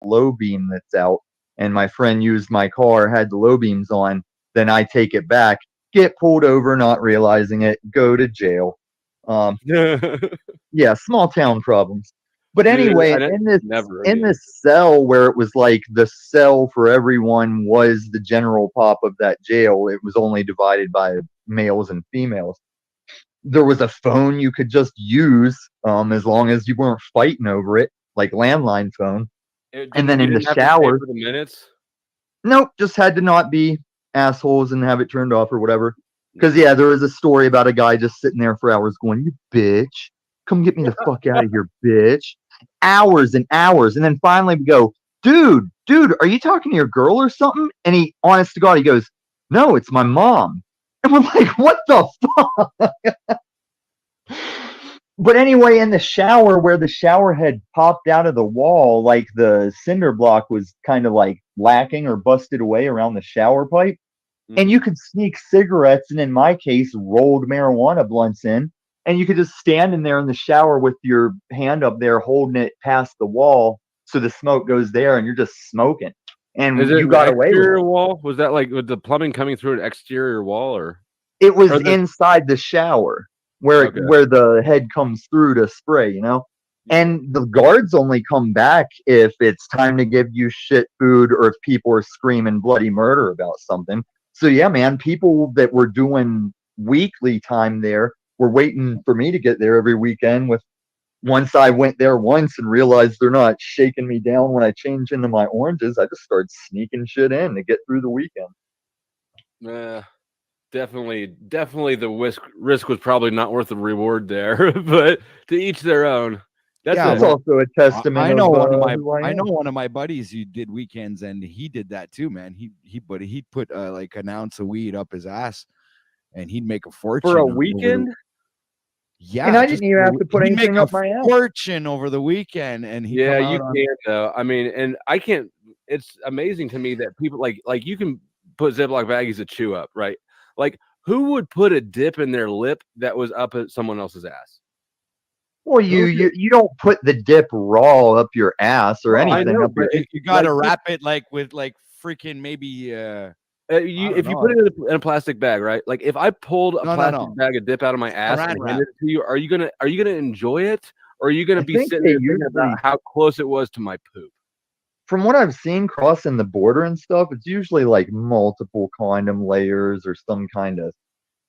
low beam that's out, and my friend used my car, had the low beams on, then I take it back, get pulled over, not realizing it, go to jail. Um, Dude, yeah, small town problems. But I anyway, never in again. this cell where it was like the cell for everyone was the general pop of that jail. It was only divided by males and females. There was a phone you could just use, as long as you weren't fighting over it, like landline phone. And then You in the didn't have to pay shower, for the minutes. nope, just had to not be assholes and have it turned off or whatever. Because yeah, there was a story about a guy just sitting there for hours going, "You bitch, come get me the fuck out of here, bitch." Hours and hours, and then finally we go, dude, are you talking to your girl or something? And he, honest to God, he goes, "No, it's my mom." And we're like, "What the fuck?" But anyway, in the shower, where the shower head popped out of the wall, like the cinder block was kind of like lacking or busted away around the shower pipe, and you Mhm. could sneak cigarettes and, in my case, rolled marijuana blunts in, and you could just stand in there in the shower with your hand up there holding it past the wall so the smoke goes there and you're just smoking, Is and it you an got away with it. exterior wall? Was that like with the plumbing coming through an exterior wall It was or the inside the shower okay. where the head comes through to spray, Yeah. and the guards only come back if it's time to give you shit food or if people are screaming bloody murder about something. So yeah, man, people that were doing weekly time there were waiting for me to get there every weekend. With once I went there once and realized they're not shaking me down when I change into my oranges, I just started sneaking shit in to get through the weekend. Uh, definitely the risk was probably not worth the reward there, but to each their own. That's Yeah, a It's well, also a testament I of know one of my who I I know am. one of my buddies who did weekends, and he did that too, man. He'd put like an ounce of weed up his ass, and he'd make a for a fortune over the weekend. And yeah, I just didn't even have to put he'd make anything a up my ass. fortune over the weekend, and he'd Yeah, come you out on. can though. I mean, and I can't. It's amazing to me that people like you can put Ziploc baggies to chew up, right? Like who would put a dip in their lip that was up at someone else's ass? Well, Who did? you don't put the dip raw up your ass or Well, I anything know, up but your. you got like to just wrap it like with like freaking maybe I you don't if you put know. it in a plastic bag, right? Like if I pulled a No. plastic bag of dip out of my ass and Saran wrap. handed it to you, are you gonna enjoy it, or are you gonna I be think sitting they there thinking about usually, how close it was to my poop? from what I've seen crossing the border and stuff, it's usually like multiple condom layers or some kind of.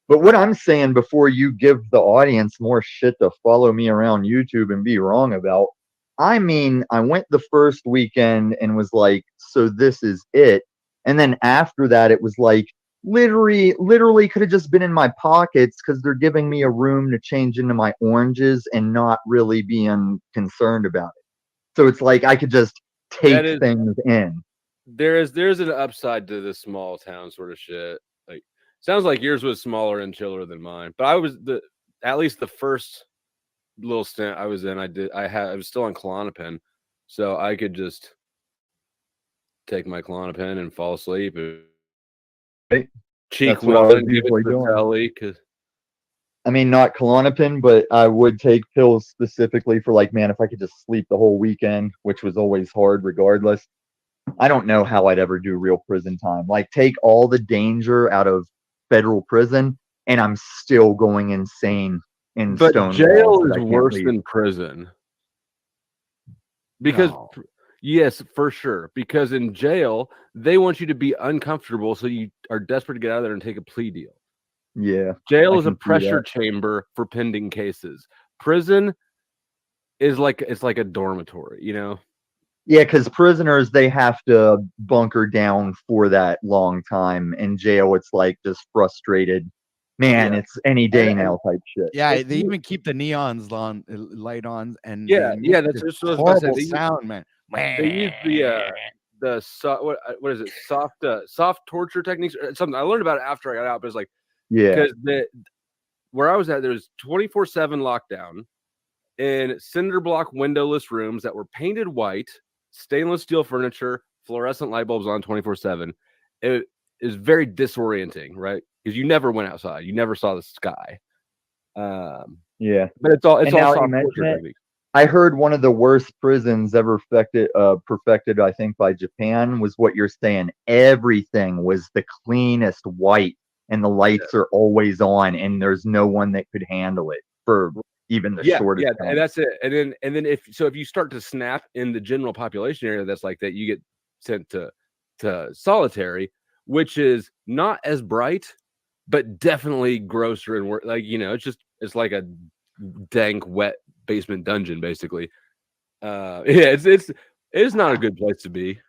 But what I'm saying, before you give the audience more shit to follow me around YouTube and be wrong about, I mean, I went the first weekend and was like, so this is it. And then after that, it was like, literally could have just been in my pockets because they're giving me a room to change into my oranges and not really being concerned about it. So it's like I could just That take is things in. there's an upside to this small town sort of shit. Like sounds like yours was smaller and chiller than mine, but I was the at least the first little stint I was in. I was still on Klonopin, so I could just take my Klonopin and fall asleep and Right? cheek That's what I one was and give it usually to the doing. telly because I mean, not Klonopin, but I would take pills specifically for, like, man, if I could just sleep the whole weekend, which was always hard regardless. I don't know how I'd ever do real prison time. Like, take all the danger out of federal prison, and I'm still going insane in but stone walls jail that is I can't worse leave. than prison because No. yes, for sure. Because in jail they want you to be uncomfortable, so you are desperate to get out of there and take a plea deal. Yeah, Jail I is a can see that. pressure chamber for pending cases. Prison is like it's like a dormitory, you know? Yeah, because prisoners, they have to bunker down for that long time. In jail, it's like just frustrated. Man, Yeah. it's any day And now type shit. Yeah, if they you even keep the neons on, light on, and they yeah, make yeah, that's this just what I was about to say. horrible sound, man. They use what is it? Soft torture techniques or something. I learned about it after I got out, but it's like Yeah, because the where I was at, there was 24/7 lockdown in cinder block windowless rooms that were painted white, stainless steel furniture, fluorescent light bulbs on 24/7. It is very disorienting, right? Because you never went outside, you never saw the sky. Um, yeah. but it's And all now that you soft mention torture it, techniques. I heard one of the worst prisons ever perfected, I think, by Japan was what you're saying. Everything was the cleanest white, and the lights are always on, and there's no one that could handle it for even the Yeah, shortest and time. that's it. And then if you start to snap in the general population area that's like that, you get sent to solitary, which is not as bright, but definitely grosser and worse. Like, it's like a dank, wet basement dungeon, basically. Yeah, it's not a good place to be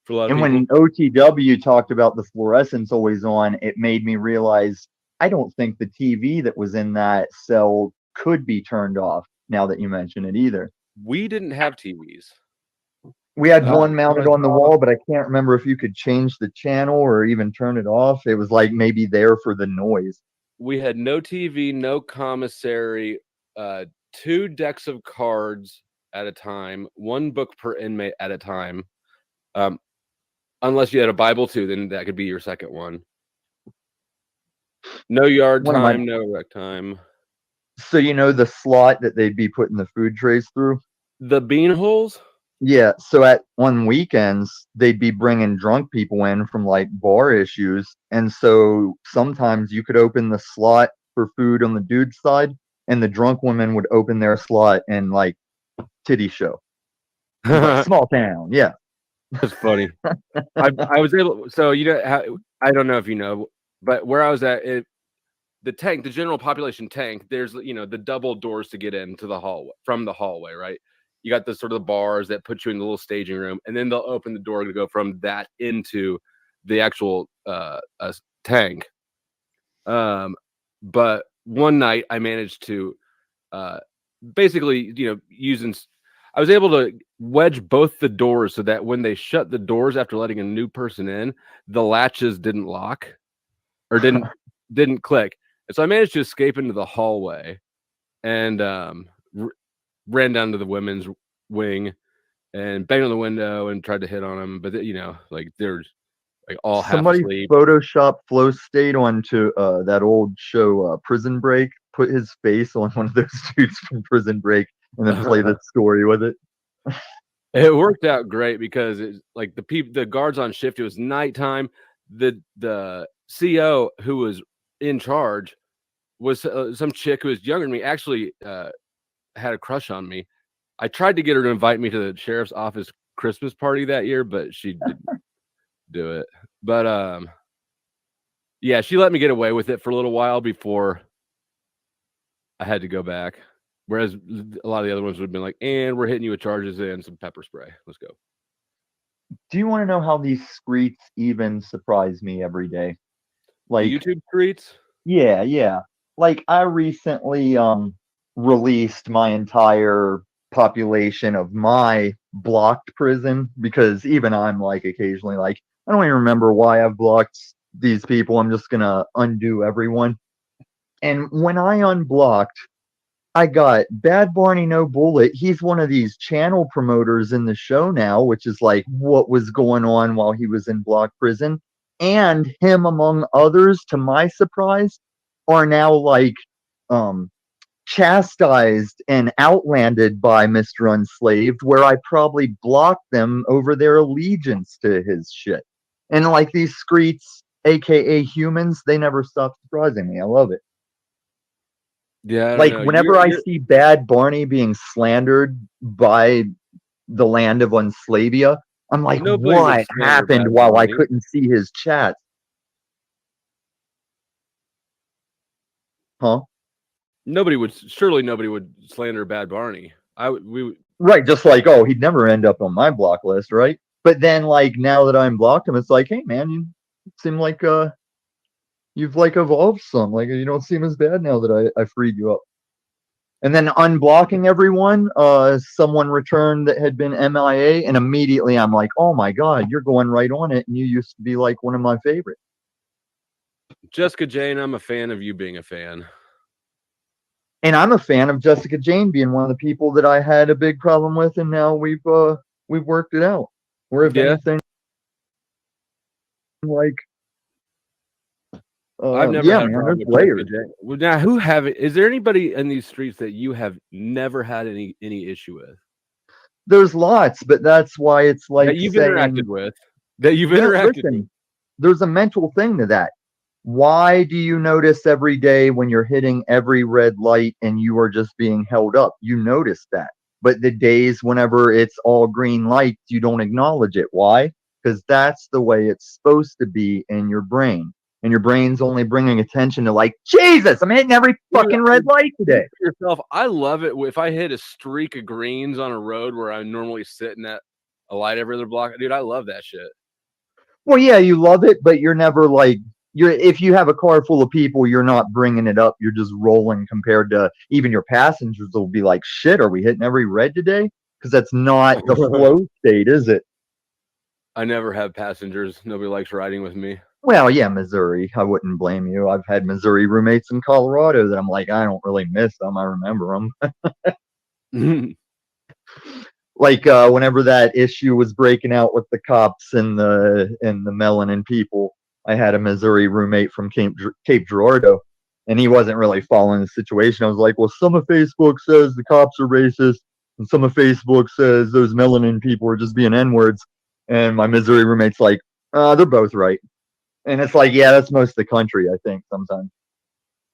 for a lot of And people. when OTW talked about the fluorescence always on, it made me realize I don't think the TV that was in that cell could be turned off now that you mention it either. We didn't have TVs. We had No, one mounted on the wall, but I can't remember if you could change the channel or even turn it off. It was like maybe there for the noise. We had no TV, no commissary, 2 decks of cards at a time, 1 book per inmate at a time. Unless you had a Bible too, then that could be your second one. No yard One of my time, no rec time. So you know the slot that they'd be putting the food trays through? The bean holes? Yeah, so on weekends they'd be bringing drunk people in from like bar issues, and so sometimes you could open the slot for food on the dude's side, and the drunk women would open their slot and like titty show. It's like small town, yeah. That's funny. I was able. So I don't know if you know, but where I was at, the tank, the general population tank, there's the double doors to get into the hallway from the hallway, right? You got the sort of the bars that put you in the little staging room, and then they'll open the door to go from that into the actual tank. But one night I managed to basically, I was able to wedge both the doors so that when they shut the doors after letting a new person in, the latches didn't lock or didn't click. And so I managed to escape into the hallway and ran down to the women's wing and banged on the window and tried to hit on them. But like they're like all half Somebody asleep. photoshopped Flow State onto that old show Prison Break, put his face on one of those dudes from Prison Break, and then play the story with it. It worked out great because it's like the guards on shift. It was nighttime. The CO who was in charge was some chick who was younger than me. Actually, had a crush on me. I tried to get her to invite me to the sheriff's office Christmas party that year, but she didn't do it. But yeah, she let me get away with it for a little while before I had to go back. Whereas a lot of the other ones would have been like, and we're hitting you with charges and some pepper spray. Let's go. Do you want to know how these streets even surprise me every day? The Like, YouTube streets? yeah. Like I recently released my entire population of my blocked prison because even I'm like occasionally like I don't even remember why I've blocked these people. I'm just gonna undo everyone. And when I unblocked, I got Bad Barney No Bullet. He's one of these channel promoters in the show now, which is like what was going on while he was in block prison. And him, among others, to my surprise, are now like um chastised and outlanded by Mr. Unslaved, where I probably blocked them over their allegiance to his shit. And like these screets, aka humans, they never stop surprising me. I love it. Yeah, I don't Like know. whenever I see Bad Barney being slandered by the land of Unslavia, I'm like, Nobody would what slander happened Bad while I Barney. couldn't see his chat? Huh? Surely nobody would slander Bad Barney. We Right, just like, oh, he'd never end up on my block list, right? But then like now that I'm blocked him, it's like, hey man, you seem like you've like evolved some. Like you don't seem as bad now that I freed you up. And then unblocking everyone, someone returned that had been MIA, and immediately I'm like, oh my god, you're going right on it, and you used to be like one of my favorites. Jessica Jane, I'm a fan of you being a fan. And I'm a fan of Jessica Jane being one of the people that I had a big problem with, and now we've worked it out. Or if Yeah. anything, like I've never Yeah, had a man, problem there's with Chick layers. PJ. Well, now, who have it? Is there anybody in these streets that you have never had any issue with There's lots, but that's why it's that like you've interacted saying, with? That you've yeah, interacted with? listen, there's a mental thing to that. Why do you notice every day when you're hitting every red light and you are just being held up? You notice that. But the days whenever it's all green lights, you don't acknowledge it. Why? Because that's the way it's supposed to be in your brain. And your brain's only bringing attention to, like, Jesus, I'm hitting every Dude, fucking red light today. yourself, I love it if I hit a streak of greens on a road where I'm normally sitting at a light every other block. Dude, I love that shit. Well, yeah, you love it, but you're never like, if you have a car full of people, you're not bringing it up. You're just rolling compared to even your passengers will be like, shit, are we hitting every red today? Because that's not the flow state, is it? I never have passengers. Nobody likes riding with me. Well, yeah, Missouri. I wouldn't blame you. I've had Missouri roommates in Colorado that I'm like, I don't really miss them. I remember them. Like whenever that issue was breaking out with the cops and the melanin people, I had a Missouri roommate from Cape Girardeau, and he wasn't really following the situation. I was like, well, some of Facebook says the cops are racist, and some of Facebook says those melanin people are just being N-words. And my Missouri roommate's like, they're both right. And it's like, yeah, that's most of the country, I think, sometimes.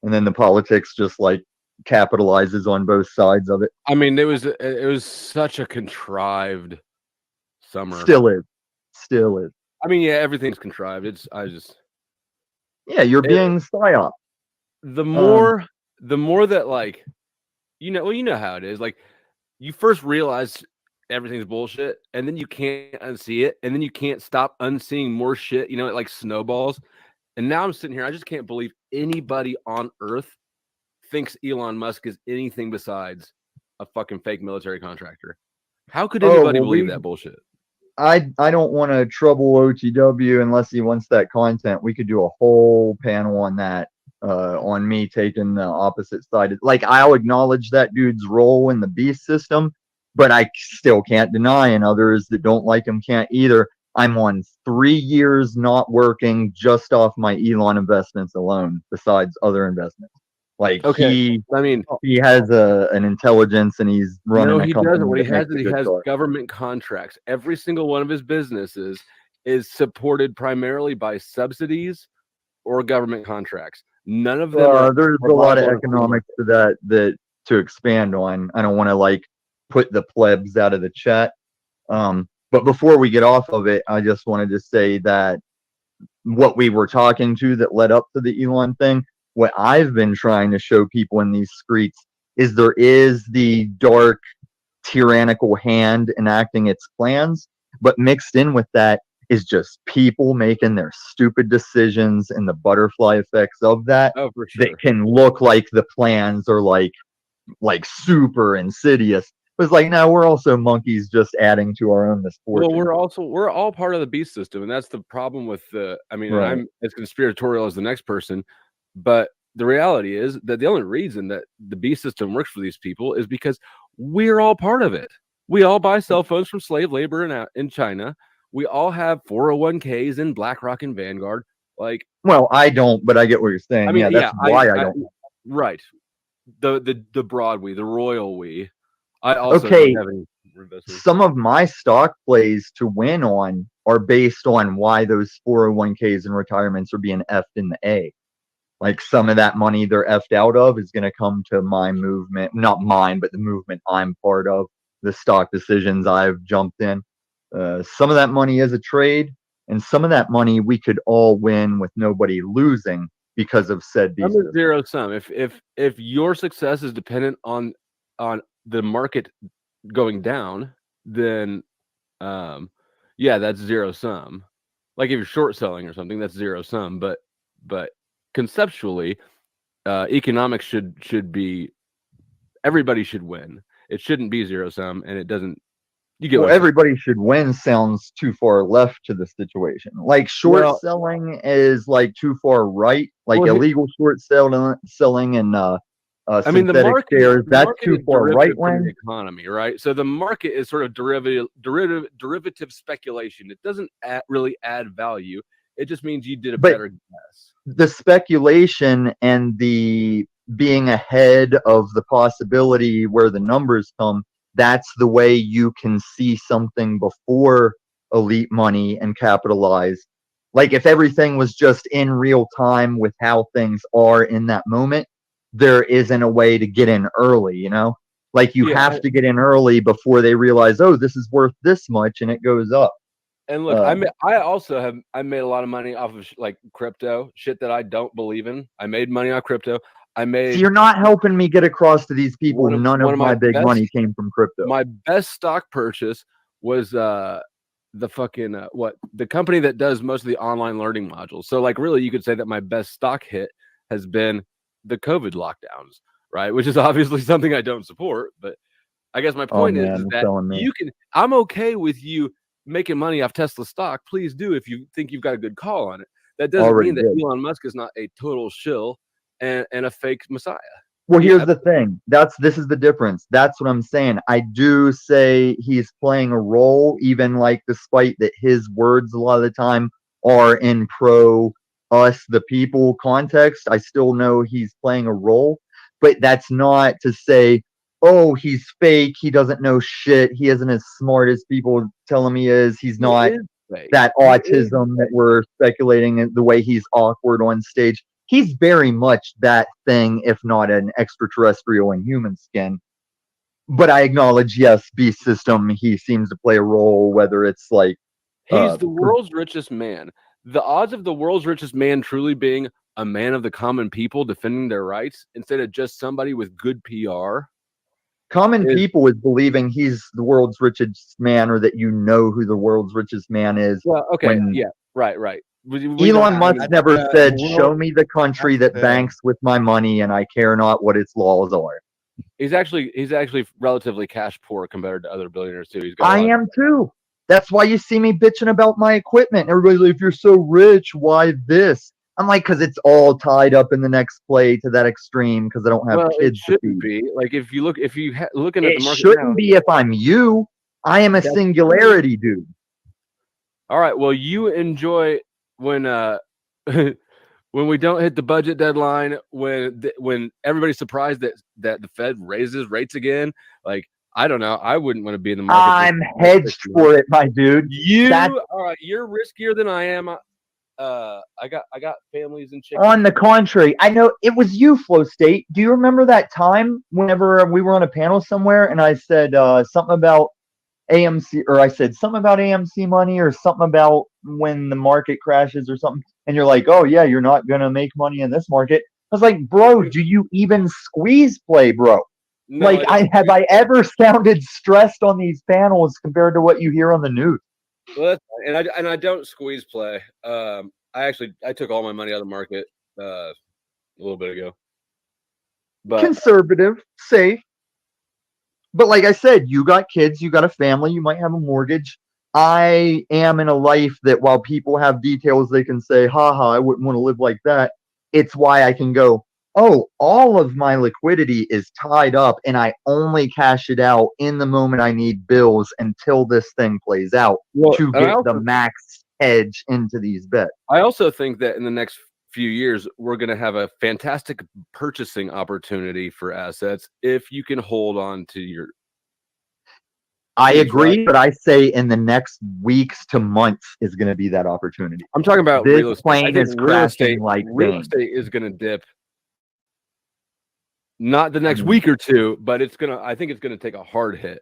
And then the politics just like capitalizes on both sides of it. I mean, it was such a contrived summer. Still is. I mean, yeah, everything's contrived. Yeah, you're being psyop. The more that, like, you know how it is. Like, you first realize everything's bullshit, and then you can't unsee it, and then you can't stop unseeing more shit. You know, it like snowballs. And now I'm sitting here. I just can't believe anybody on Earth thinks Elon Musk is anything besides a fucking fake military contractor. How could anybody believe that bullshit? I don't want to trouble OTW unless he wants that content. We could do a whole panel on that, on me taking the opposite side. Like, I'll acknowledge that dude's role in the beast system, but I still can't deny, and others that don't like him can't either. I'm on 3 years not working just off my Elon investments alone, besides other investments. Like, Okay, he has an intelligence, and he's running a company. Doesn't. What he has is he has government contracts. Every single one of his businesses is supported primarily by subsidies or government contracts. None of them. There's a lot of economics to that to expand on. I don't want to like put the plebs out of the chat. But before we get off of it, I just wanted to say that what we were talking to that led up to the Elon thing, what I've been trying to show people in these streets is there is the dark, tyrannical hand enacting its plans, but mixed in with that is just people making their stupid decisions and the butterfly effects of that. Oh, for sure. That can look like the plans are like super insidious. But it's like, no, we're also monkeys just adding to our own misfortune. Well, we're all part of the beast system, and that's the problem with the. I mean, Right. I'm as conspiratorial as the next person, but the reality is that the only reason that the beast system works for these people is because we're all part of it. We all buy cell phones from slave labor in China. We all have 401ks in BlackRock and Vanguard. Like, well, I don't, but I get what you're saying. I mean, that's why I don't. Right. The broad we, the royal we. I also okay. don't have any investments. Some of my stock plays to win on are based on why those 401ks and retirements are being effed in the A. Like, some of that money they're effed out of is going to come to my movement, not mine, but the movement I'm part of, the stock decisions I've jumped in. Some of that money is a trade, and some of that money we could all win with nobody losing because of said beast. I'm a zero sum. If your success is dependent on the market going down, then yeah, that's zero sum. Like, if you're short selling or something, that's zero sum. But conceptually, economics should be, everybody should win. It shouldn't be zero sum, and it doesn't. You get everybody should win sounds too far left to the situation. Like, short selling is like too far right. Like, illegal short selling and I mean, the market shares, that's too far right wing. The economy, right? So the market is sort of derivative speculation. It doesn't really add value. It just means you did a But better guess. the speculation and the being ahead of the possibility where the numbers come, that's the way you can see something before elite money and capitalize. Like if everything was just in real time with how things are in that moment, there isn't a way to get in early, you know? Like you Yeah, have to get in early before they realize, oh, this is worth this much, and it goes up. and look, I made a lot of money off of like crypto shit that I don't believe in. I made money on crypto. I So made you're not helping me get across to these people. None one of of my my big best money came from crypto. my best stock purchase was the fucking the company that does most of the online learning modules. So like really you could say that my best stock hit has been the COVID lockdowns, right? Which is obviously something I don't support, but I guess my Oh point man, is you're that telling me. I'm okay with you making money off Tesla stock. Please do if you think you've got a good call on it. That doesn't Already mean that did. Elon Musk is not a total shill and a fake messiah. Well, Yeah, here's the thing. This is the difference. That's what I'm saying. I do say he's playing a role, even like despite that his words a lot of the time are in pro us the people context. I still know he's playing a role, but that's not to say, oh, he's fake. He doesn't know shit. He isn't as smart as people tell him he is. He's he not is fake. that He is autism that fake. we're speculating in, the way he's awkward on stage. He's very much that thing, if not an extraterrestrial in human skin. But I acknowledge, yes, beast system, he seems to play a role, whether it's like He's the world's richest man. The odds of the world's richest man truly being a man of the common people defending their rights instead of just somebody with good PR common is people is believing he's the world's richest man, or that you know who the world's richest man is. well, okay, When yeah, right. We don't. Elon I Musk mean, never the said, world- show me the country that's that the- banks with my money and I care not what its laws are. he's actually relatively cash poor compared to other billionaires too. He's got a I lot of- am too. That's why you see me bitching about my equipment. Everybody's like, if you're so rich, why this? I'm like, because it's all tied up in the next play to that extreme, because I don't have well, it kids to shouldn't feed. be. Like if you looking at It the market shouldn't now, be if I'm you. I am a That's singularity dude. all right. Well, you enjoy when when we don't hit the budget deadline, when everybody's surprised that the Fed raises rates again. Like I don't know, I wouldn't want to be in the market. I'm hedged for it, my dude. All right, you're riskier than I am. I got families and chickens. On the contrary, I know it was you, Flow State. Do you remember that time whenever we were on a panel somewhere and I said something about AMC, or I said something about AMC money, or something about when the market crashes or something, and you're like, oh yeah, you're not gonna make money in this market. I was like, bro, do you even squeeze play, bro? No, Like, have I ever sounded stressed on these panels compared to what you hear on the news? well, and I don't squeeze play. I took all my money out of the market a little bit ago. But Conservative, safe. But like I said, you got kids, you got a family, you might have a mortgage. I am in a life that while people have details they can say, haha, I wouldn't want to live like that. It's why I can go, oh, all of my liquidity is tied up and I only cash it out in the moment I need bills until this thing plays out to get the max hedge into these bets. I also think that in the next few years, we're going to have a fantastic purchasing opportunity for assets if you can hold on to your. I agree, but I say in the next weeks to months is going to be that opportunity. I'm talking about this real estate. plane is crashing like real estate is going to dip. Not the next week or two, but I think it's going to take a hard hit.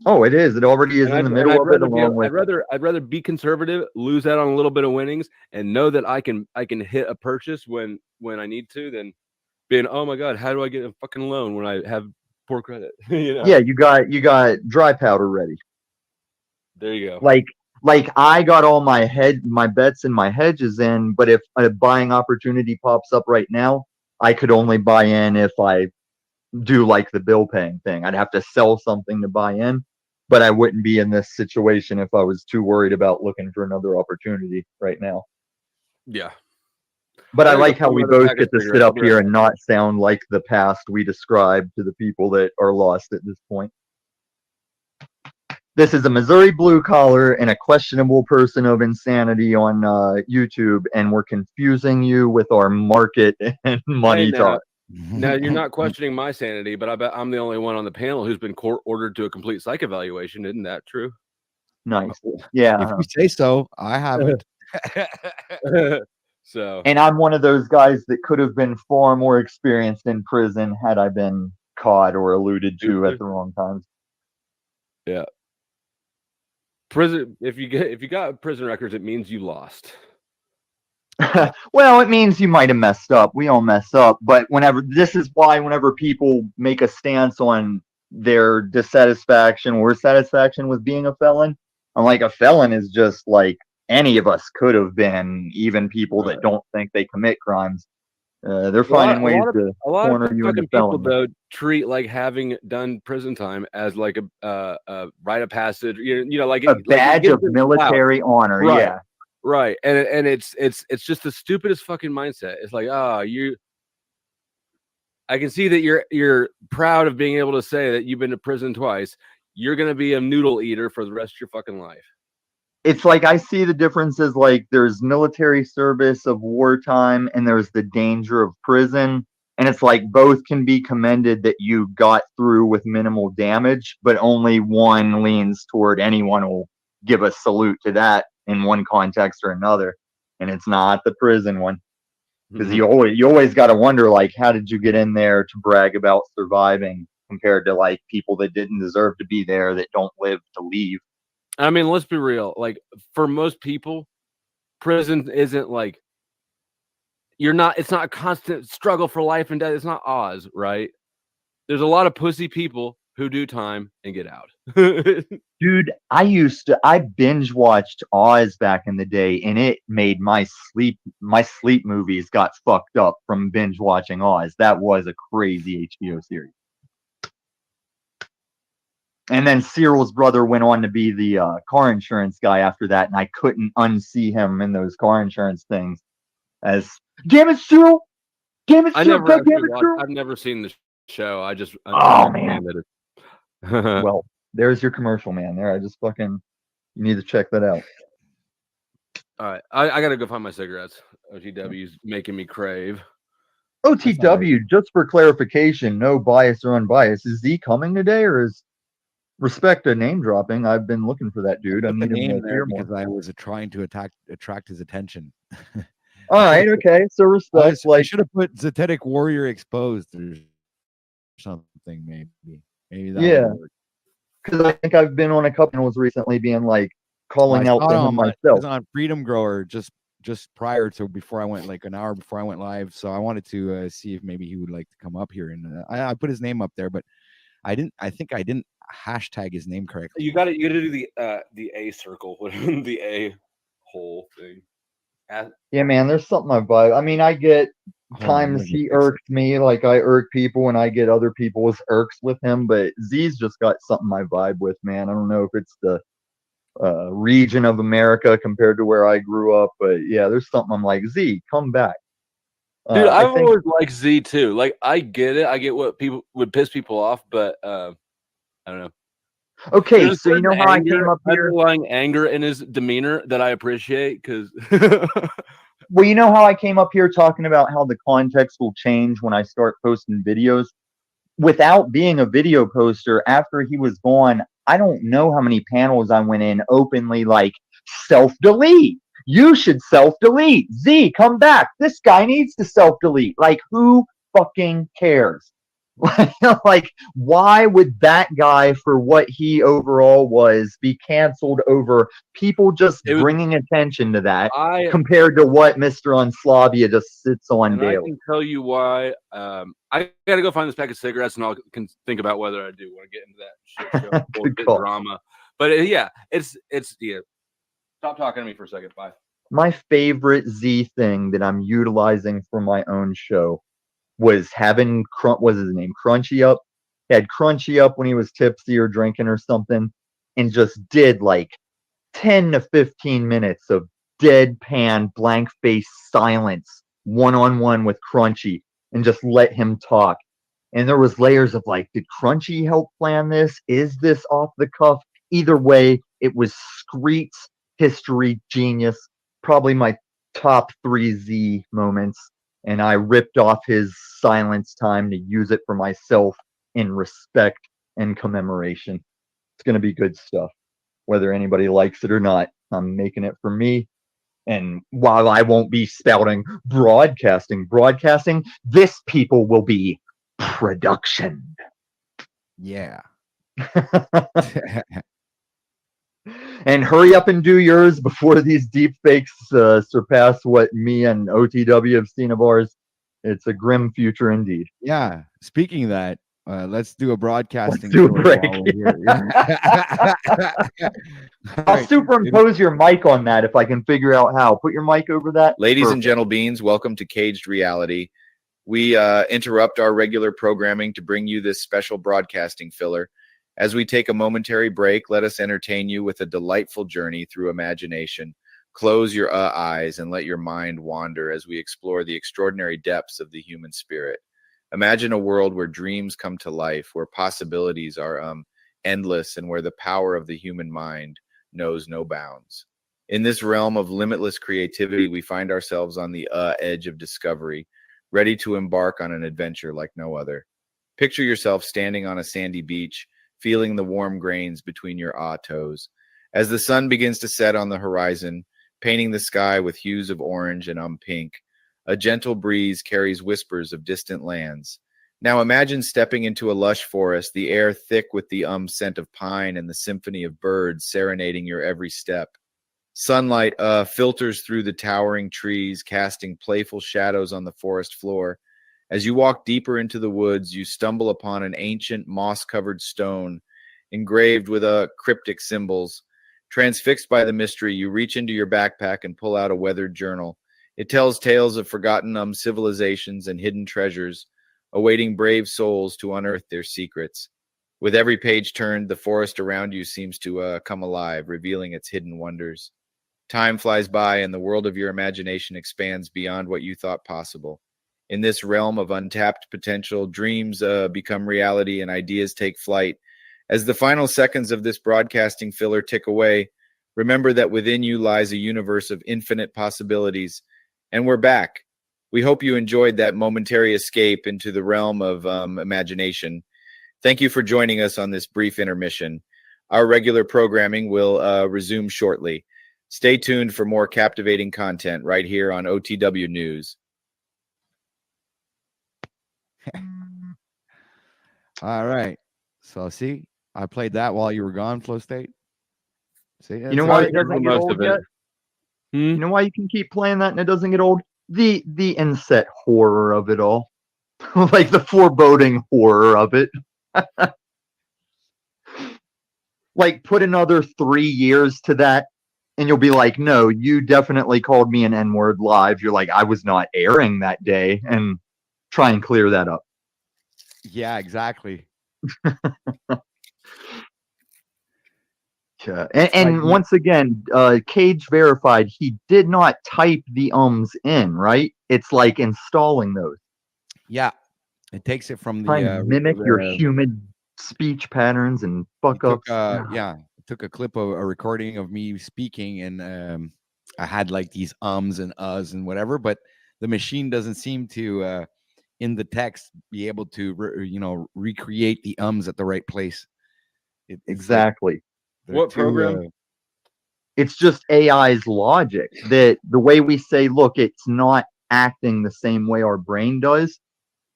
Oh, it is. It already is in the middle of it. I'd rather be conservative, lose out on a little bit of winnings, and know that I can hit a purchase when I need to, than being, oh my god, how do I get a fucking loan when I have poor credit? You know? Yeah, you got dry powder ready. There you go. Like I got all my bets and my hedges in, but if a buying opportunity pops up right now, I could only buy in if I do like the bill paying thing. I'd have to sell something to buy in, but I wouldn't be in this situation if I was too worried about looking for another opportunity right now. Yeah. But I like how we both get to sit up here and not sound like the past we described to the people that are lost at this point. this is a Missouri blue collar and a questionable person of insanity on YouTube, and we're confusing you with our market and money Hey, talk. now you're not questioning my sanity, but I bet I'm the only one on the panel who's been court ordered to a complete psych evaluation. Isn't that true? Nice. Yeah. If you say so, I haven't. So, And I'm one of those guys that could have been far more experienced in prison had I been caught or alluded to at the wrong times. yeah. Prison. If you got prison records, it means you lost. Well, it means you might have messed up. We all mess up. But this is why whenever people make a stance on their dissatisfaction or satisfaction with being a felon, I'm like, a felon is just like any of us could have been, even people that don't think they commit crimes. They're finding ways to corner you into fucking people felony. though treat like having done prison time as like a rite of passage. You know, like A badge of military honor. Right. Yeah. Right, and it's just the stupidest fucking mindset. It's like, I can see that you're proud of being able to say that you've been to prison twice. You're gonna be a noodle eater for the rest of your fucking life. It's like I see the differences. Like there's military service of wartime, and there's the danger of prison. And it's like both can be commended that you got through with minimal damage, but only one leans toward anyone will give a salute to that in one context or another, and it's not the prison one, because you always got to wonder, like, how did you get in there to brag about surviving compared to like people that didn't deserve to be there that don't live to leave. I mean, let's be real. Like for most people, prison isn't like it's not a constant struggle for life and death. It's not Oz, right? There's a lot of pussy people who do time and get out. Dude, I binge watched Oz back in the day, and it made my sleep movies got fucked up from binge watching Oz. That was a crazy HBO series. And then Cyril's brother went on to be the car insurance guy after that, and I couldn't unsee him in those car insurance things. As damn it, Cyril! Damn it, Cyril! God damn it, Cyril! I've never seen the show. Man. Well, Well, there's your commercial, man. There, you need to check that out. all right, I gotta go find my cigarettes. OTW's making me crave. OTW, just for clarification, no bias or unbiased. Is Z coming today, or is respect to name dropping? I've been looking for that dude. I need him to hear more. Because I was trying to attract his attention. All right, okay. So respect. I should have put Zetetic Warrior Exposed or something, maybe. Maybe that. Yeah. Because I think I've been on a couple channels recently, being like calling out to him myself. I was on Freedom Grower just prior to before I went, like an hour before I went live. So I wanted to see if maybe he would like to come up here, and I put his name up there, but I think I didn't hashtag his name correctly. You got to do the A circle, the A hole thing. Yeah, man. There's something I vibe. I mean, I get times he irks me, like I irk people, and I get other people's irks with him. But Z's just got something I vibe with, man. I don't know if it's the region of America compared to where I grew up, but yeah, there's something I'm like, Z, come back. Dude, I've always liked Z too. Like, I get it. I get what people would piss people off, but I don't know. Okay, so you know how I came up here? Underlying anger in his demeanor that I appreciate, because. Well, you know how I came up here talking about how the context will change when I start posting videos? Without being a video poster, after he was gone, I don't know how many panels I went in openly, like, self-delete. You should self-delete. Z, come back. This guy needs to self-delete. Like, who fucking cares? Like, why would that guy, for what he overall was, be canceled over people just bringing attention to that compared to what Mr. Unslavia just sits on daily? I can tell you why. I got to go find this pack of cigarettes, and I can think about whether I do want to get into that shit show drama. But yeah, it's yeah. Stop talking to me for a second. Bye. My favorite Z thing that I'm utilizing for my own show was having was his name Crunchy Up. He had Crunchy Up when he was tipsy or drinking or something, and just did like 10 to 15 minutes of deadpan, blank face silence, one-on-one with Crunchy, and just let him talk. And there was layers of like, did Crunchy help plan this? Is this off the cuff? Either way, it was Screet's history genius, probably my top 3Z moments, and I ripped off his silence time to use it for myself in respect and commemoration. It's going to be good stuff, whether anybody likes it or not. I'm making it for me. And while I won't be spouting broadcasting, this people will be production. Yeah. And hurry up and do yours before these deep fakes surpass what me and OTW have seen of ours. It's a grim future indeed. Yeah. Speaking of that, let's do a broadcasting. Let's do a tour break. while we're here. All I'll right. superimpose your mic on that if I can figure out how. Put your mic over that. Ladies and Perfect. gentle beans, welcome to Caged Reality. We interrupt our regular programming to bring you this special broadcasting filler. As we take a momentary break, let us entertain you with a delightful journey through imagination. Close your eyes and let your mind wander as we explore the extraordinary depths of the human spirit. Imagine a world where dreams come to life, where possibilities are endless, and where the power of the human mind knows no bounds. In this realm of limitless creativity, we find ourselves on the edge of discovery, ready to embark on an adventure like no other. Picture yourself standing on a sandy beach, feeling the warm grains between your toes. As the sun begins to set on the horizon, painting the sky with hues of orange and pink, a gentle breeze carries whispers of distant lands. Now imagine stepping into a lush forest, the air thick with the scent of pine and the symphony of birds serenading your every step. Sunlight filters through the towering trees, casting playful shadows on the forest floor. As you walk deeper into the woods, you stumble upon an ancient moss-covered stone engraved with cryptic symbols. Transfixed by the mystery, you reach into your backpack and pull out a weathered journal. It tells tales of forgotten civilizations and hidden treasures, awaiting brave souls to unearth their secrets. With every page turned, the forest around you seems to come alive, revealing its hidden wonders. Time flies by, and the world of your imagination expands beyond what you thought possible. In this realm of untapped potential, dreams become reality and ideas take flight. As the final seconds of this broadcasting filler tick away, remember that within you lies a universe of infinite possibilities. And we're back. We hope you enjoyed that momentary escape into the realm of imagination. Thank you for joining us on this brief intermission. Our regular programming will resume shortly. Stay tuned for more captivating content right here on OTW News. All right. So see, I played that while you were gone, Flow State. See, You know why it doesn't get most old of it. yet? You know why you can keep playing that and it doesn't get old? The inset horror of it all. Like the foreboding horror of it. Like put another 3 years to that and you'll be like, no, you definitely called me an N-word live. You're like, I was not airing that day, and try and clear that up. Yeah, exactly. Yeah. And like- once again, Cage verified he did not type the ums in, right? It's like installing those. Yeah, it takes it from Trying the to mimic your human speech patterns and fuck ups. it took a clip of a recording of me speaking, and I had like these ums and uhs and whatever, but the machine doesn't seem to in the text be able to recreate the ums at the right place. It's Exactly. like What program? It's just AI's logic that the way we say, look, it's not acting the same way our brain does.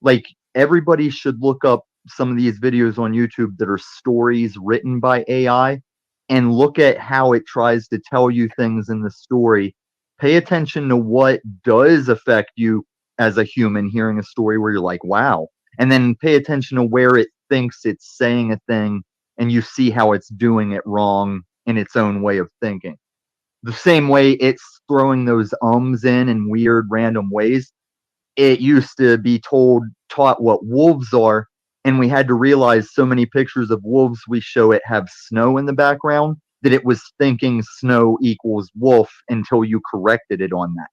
Like everybody should look up some of these videos on YouTube that are stories written by AI and look at how it tries to tell you things in the story. Pay attention to what does affect you as a human hearing a story where you're like, wow. And then pay attention to where it thinks it's saying a thing and you see how it's doing it wrong in its own way of thinking. The same way it's throwing those ums in weird random ways. It used to be taught what wolves are, and we had to realize so many pictures of wolves we show it have snow in the background that it was thinking snow equals wolf until you corrected it on that.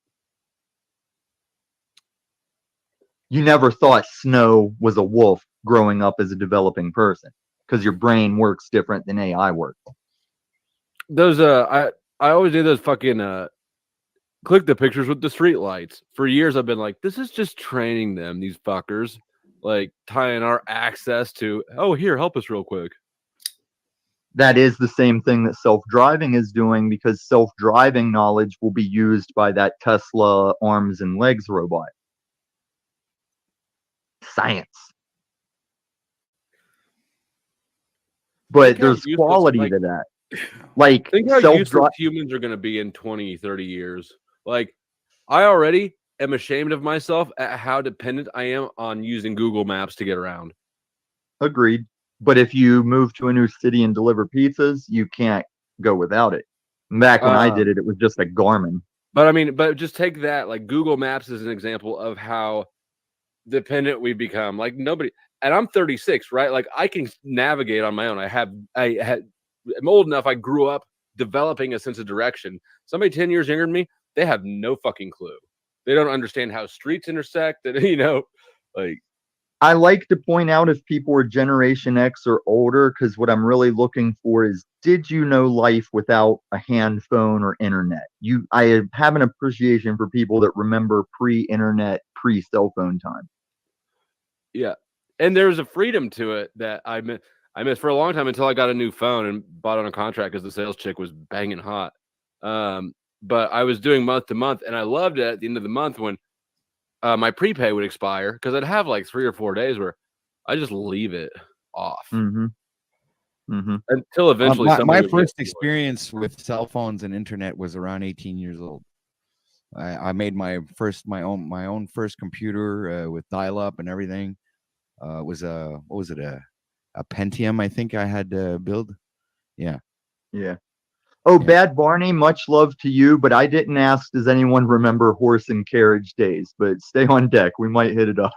You never thought snow was a wolf growing up as a developing person because your brain works different than AI works. those I always do those fucking click the pictures with the street lights. For years I've been like, this is just training them, these fuckers, like tying our access to, oh, here, help us real quick. That is the same thing that self-driving is doing, because self-driving knowledge will be used by that Tesla arms and legs robot. Science. But Think how there's useless, quality like- to that. Like Think how self-drive. useless humans are going to be in 20, 30 years. Like, I already am ashamed of myself at how dependent I am on using Google Maps to get around. Agreed. But if you move to a new city and deliver pizzas, you can't go without it. Back when I did it, it was just a Garmin. But I mean, but just take that, like Google Maps is an example of how dependent we become. Like nobody, and I'm 36, right? Like I can navigate on my own. I'm old enough. I grew up developing a sense of direction. Somebody 10 years younger than me, they have no fucking clue. They don't understand how streets intersect. That like. I like to point out if people are Generation X or older, because what I'm really looking for is, did you know life without a hand phone or internet? I have an appreciation for people that remember pre-internet, pre-cell phone time. Yeah, and there's a freedom to it that I missed for a long time until I got a new phone and bought on a contract because the sales chick was banging hot. But I was doing month to month, and I loved it at the end of the month when my prepay would expire, because I'd have like 3 or 4 days where I just leave it off until eventually. My first experience with cell phones and internet was around 18 years old. I made my own first computer with dial-up and everything. It was a Pentium, I think I had to build. Yeah. Oh, yeah. Bad Barney, much love to you, but I didn't ask, does anyone remember horse and carriage days? But stay on deck. We might hit it up.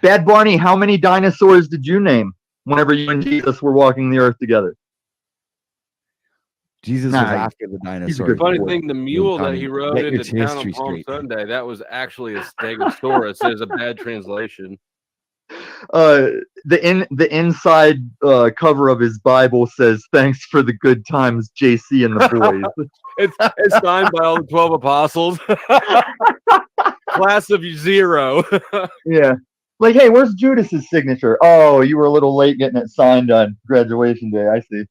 Bad Barney, how many dinosaurs did you name whenever you and Jesus were walking the earth together? Jesus was after the dinosaurs. Funny thing, the mule that he rode into town on Palm Sunday, that was actually a stegosaurus. There's a bad translation. The inside cover of his Bible says, "Thanks for the good times, JC and the boys." it's signed by all the 12 apostles. Class of 0. Yeah. Like, hey, where's Judas's signature? Oh, you were a little late getting it signed on graduation day. I see.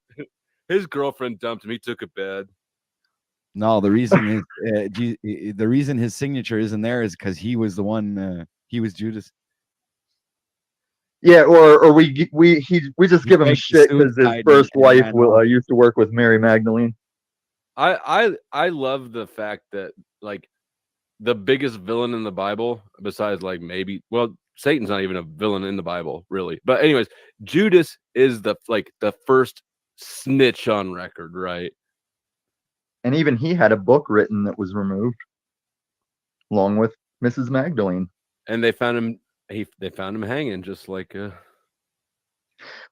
His girlfriend dumped him. He took it bad. No, the reason is the reason his signature isn't there is because he was the one. He was Judas. Yeah, or we just give him shit because his first wife used to work with Mary Magdalene. I love the fact that, like, the biggest villain in the Bible, besides Satan's not even a villain in the Bible, really. But anyways, Judas is the first snitch on record, right? And even he had a book written that was removed, along with Mrs. Magdalene. And they found him. They found him hanging, just like.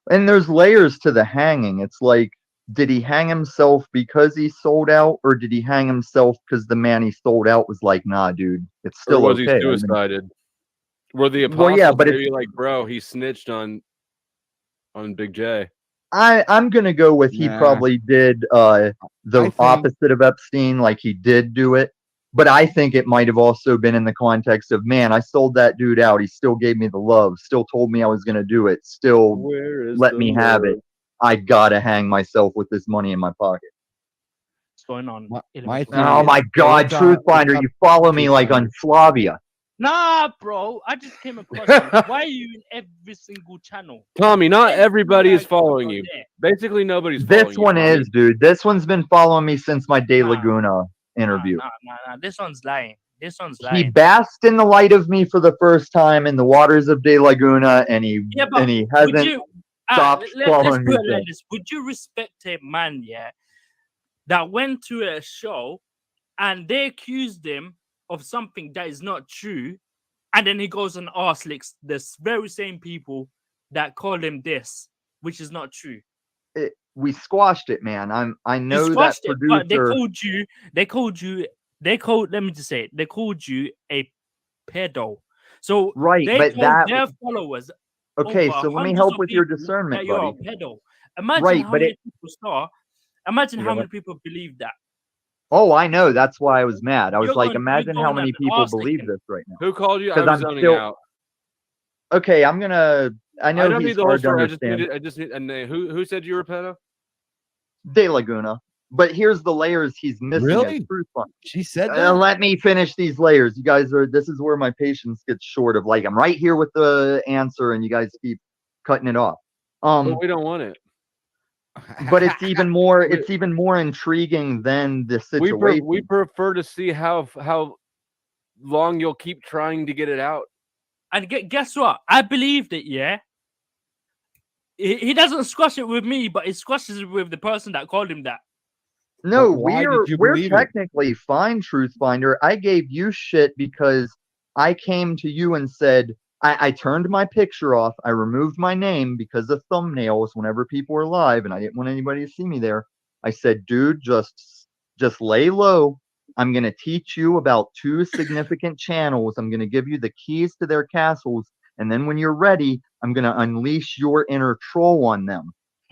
And there's layers to the hanging. It's like, did he hang himself because he sold out, or did he hang himself because the man he sold out was like, nah, dude, it's still or was okay. he suicided? Were the apostles maybe like, bro, he snitched on Big J? I'm gonna go with he probably did the opposite of Epstein, like he did do it. But I think it might have also been in the context of, man, I sold that dude out. He still gave me the love, still told me I was gonna do it, still let me have it. I gotta hang myself with this money in my pocket. What's going on? Oh my God, Truthfinder, you follow me like on Slavia. Nah, bro, I just came across you. Why are you in every single channel? Tommy, not everybody is following you. Basically, nobody's following you. This one is, dude. This one's been following me since my De Laguna interview. Nah. This one's lying. He basked in the light of me for the first time in the waters of De Laguna, and he hasn't stopped following me. Would you respect a man, that went to a show and they accused him of something that is not true, and then he goes and asks the very same people that call him this, which is not true? We squashed it, man. I know that producer. But they called you. Let me just say it. They called you a pedo. So right, they but told their followers. Okay, so let me help with your discernment, buddy. You're a pedo, Imagine Right, how but many people saw. Imagine You how know many what? people believe that. Oh, I know. That's why I was mad. I was like, You're imagine how going at many the people arse believe licking. this right now. Who called you? I Because was I'm zoning still out. okay. I know I don't he's need the whole hard to story. understand. I just need a name. Who said you were a pedo? De Laguna. But here's the layers he's missing as Really? truth finder. She said that. Let me finish these layers. You guys are. This is where my patience gets short. Of like, I'm right here with the answer, and you guys keep cutting it off. But we don't want it. But it's even more. We- It's even more intriguing than the We situation. prefer to see how long you'll keep trying to get it out. And guess what? I believed it, yeah. He doesn't squash it with me, but he squashes it with the person that called him that. No, But why did you we're believe it? technically fine, Truth Finder. I gave you shit because I came to you and said I turned my picture off. I removed my name because of thumbnails whenever people were live, and I didn't want anybody to see me there. I said, dude, just lay low. I'm gonna teach you about 2 significant channels. I'm gonna give you the keys to their castles, and then when you're ready, I'm gonna unleash your inner troll on them.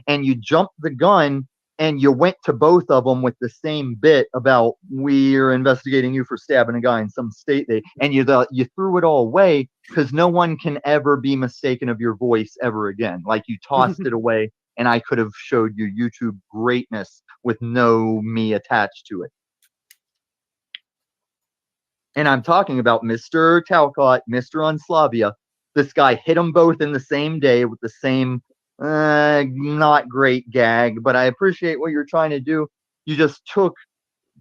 And you jumped the gun and you went to both of them with the same bit about we're investigating you for stabbing a guy in some state, and you threw it all away because no one can ever be mistaken of your voice ever again. Like, you tossed it away, and I could have showed you YouTube greatness with no me attached to it. And I'm talking about Mr. Talcott, Mr. Unslavia. This guy hit them both in the same day with the same not great gag, but I appreciate what you're trying to do. You just took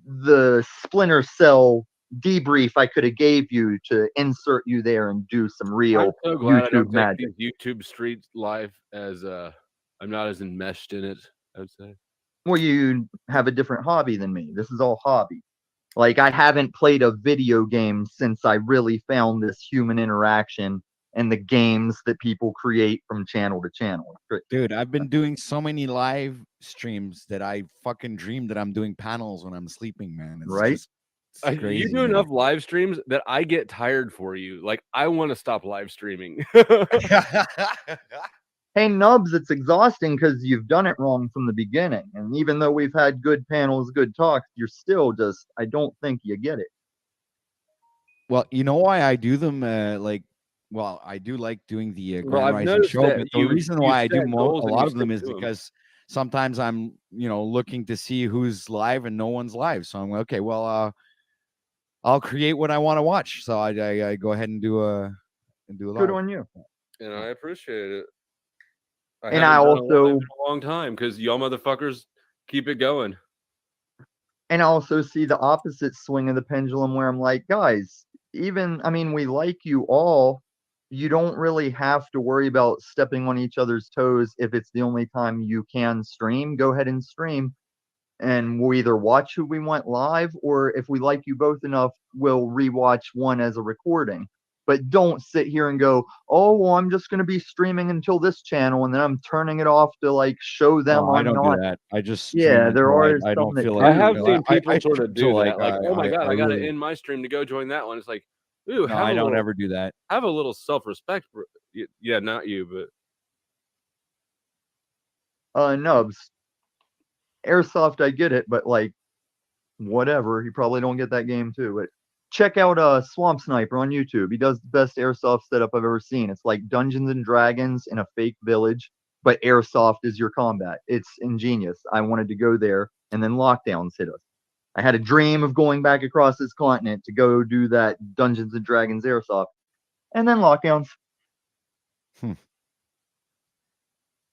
the Splinter Cell debrief I could have gave you to insert you there and do some I'm real so glad I don't YouTube take magic. these YouTube streets live as I'm not as enmeshed in it, I would say. Well, you have a different hobby than me. This is all hobby. Like, I haven't played a video game since I really found this human interaction and the games that people create from channel to channel. Dude, I've been doing so many live streams that I fucking dream that I'm doing panels when I'm sleeping, man. It's Right? just it's crazy. You do man. enough live streams that I get tired for you. Like, I want to stop live streaming. Hey, Nubs, it's exhausting because you've done it wrong from the beginning. And even though we've had good panels, good talks, you're still just, I don't think you get it. Well, you know why I do them? Well, I do like doing the Well, Grand I've Rising noticed show, that but the you reason why I do set a goals and lot you of them stick is to 'em. because sometimes I'm, looking to see who's live and no one's live. So I'm like, okay, well, I'll create what I want to watch. So I go ahead and do a Good live. on you. And I appreciate it. And I haven't done a live also, in a long time because y'all motherfuckers keep it going. and I also see the opposite swing of the pendulum where I'm like, guys, I mean, we like you all. You don't really have to worry about stepping on each other's toes if it's the only time you can stream. Go ahead and stream. And we'll either watch who we want live, or if we like you both enough, we'll rewatch one as a recording. But don't sit here and go, oh, well, I'm just going to be streaming until this channel, and then I'm turning it off to like show them I I'm don't not. do that. I just Yeah, stream there until are I some don't that feel do. like I have seen I people sort stream of do till, that. Like, oh my god, I got to really, end my stream to go join that one. It's like, ooh, no, I don't ever do that. have a little self-respect. Yeah, not you, but Nubs. Airsoft, I get it, but like, whatever. You probably don't get that game too. But check out Swamp Sniper on YouTube. He does the best airsoft setup I've ever seen. It's like Dungeons and Dragons in a fake village, but airsoft is your combat. It's ingenious. I wanted to go there, and then lockdowns hit us. I had a dream of going back across this continent to go do that Dungeons and Dragons airsoft, and then lockdowns.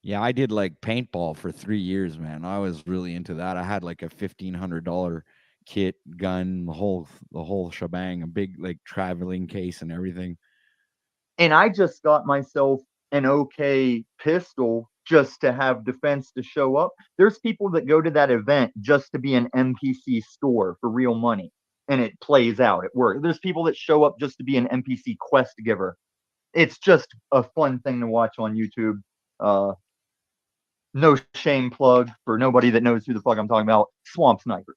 Yeah, I did like paintball for 3 years, man. I was really into that. I had like a $1,500 kit, gun, the whole shebang, a big like traveling case and everything. And I just got myself an okay pistol just to have defense to show up. There's people that go to that event just to be an NPC store for real money, and it plays out. It works. There's people that show up just to be an NPC quest giver. It's just a fun thing to watch on YouTube. No shame plug for nobody that knows who the fuck I'm talking about. Swamp Sniper.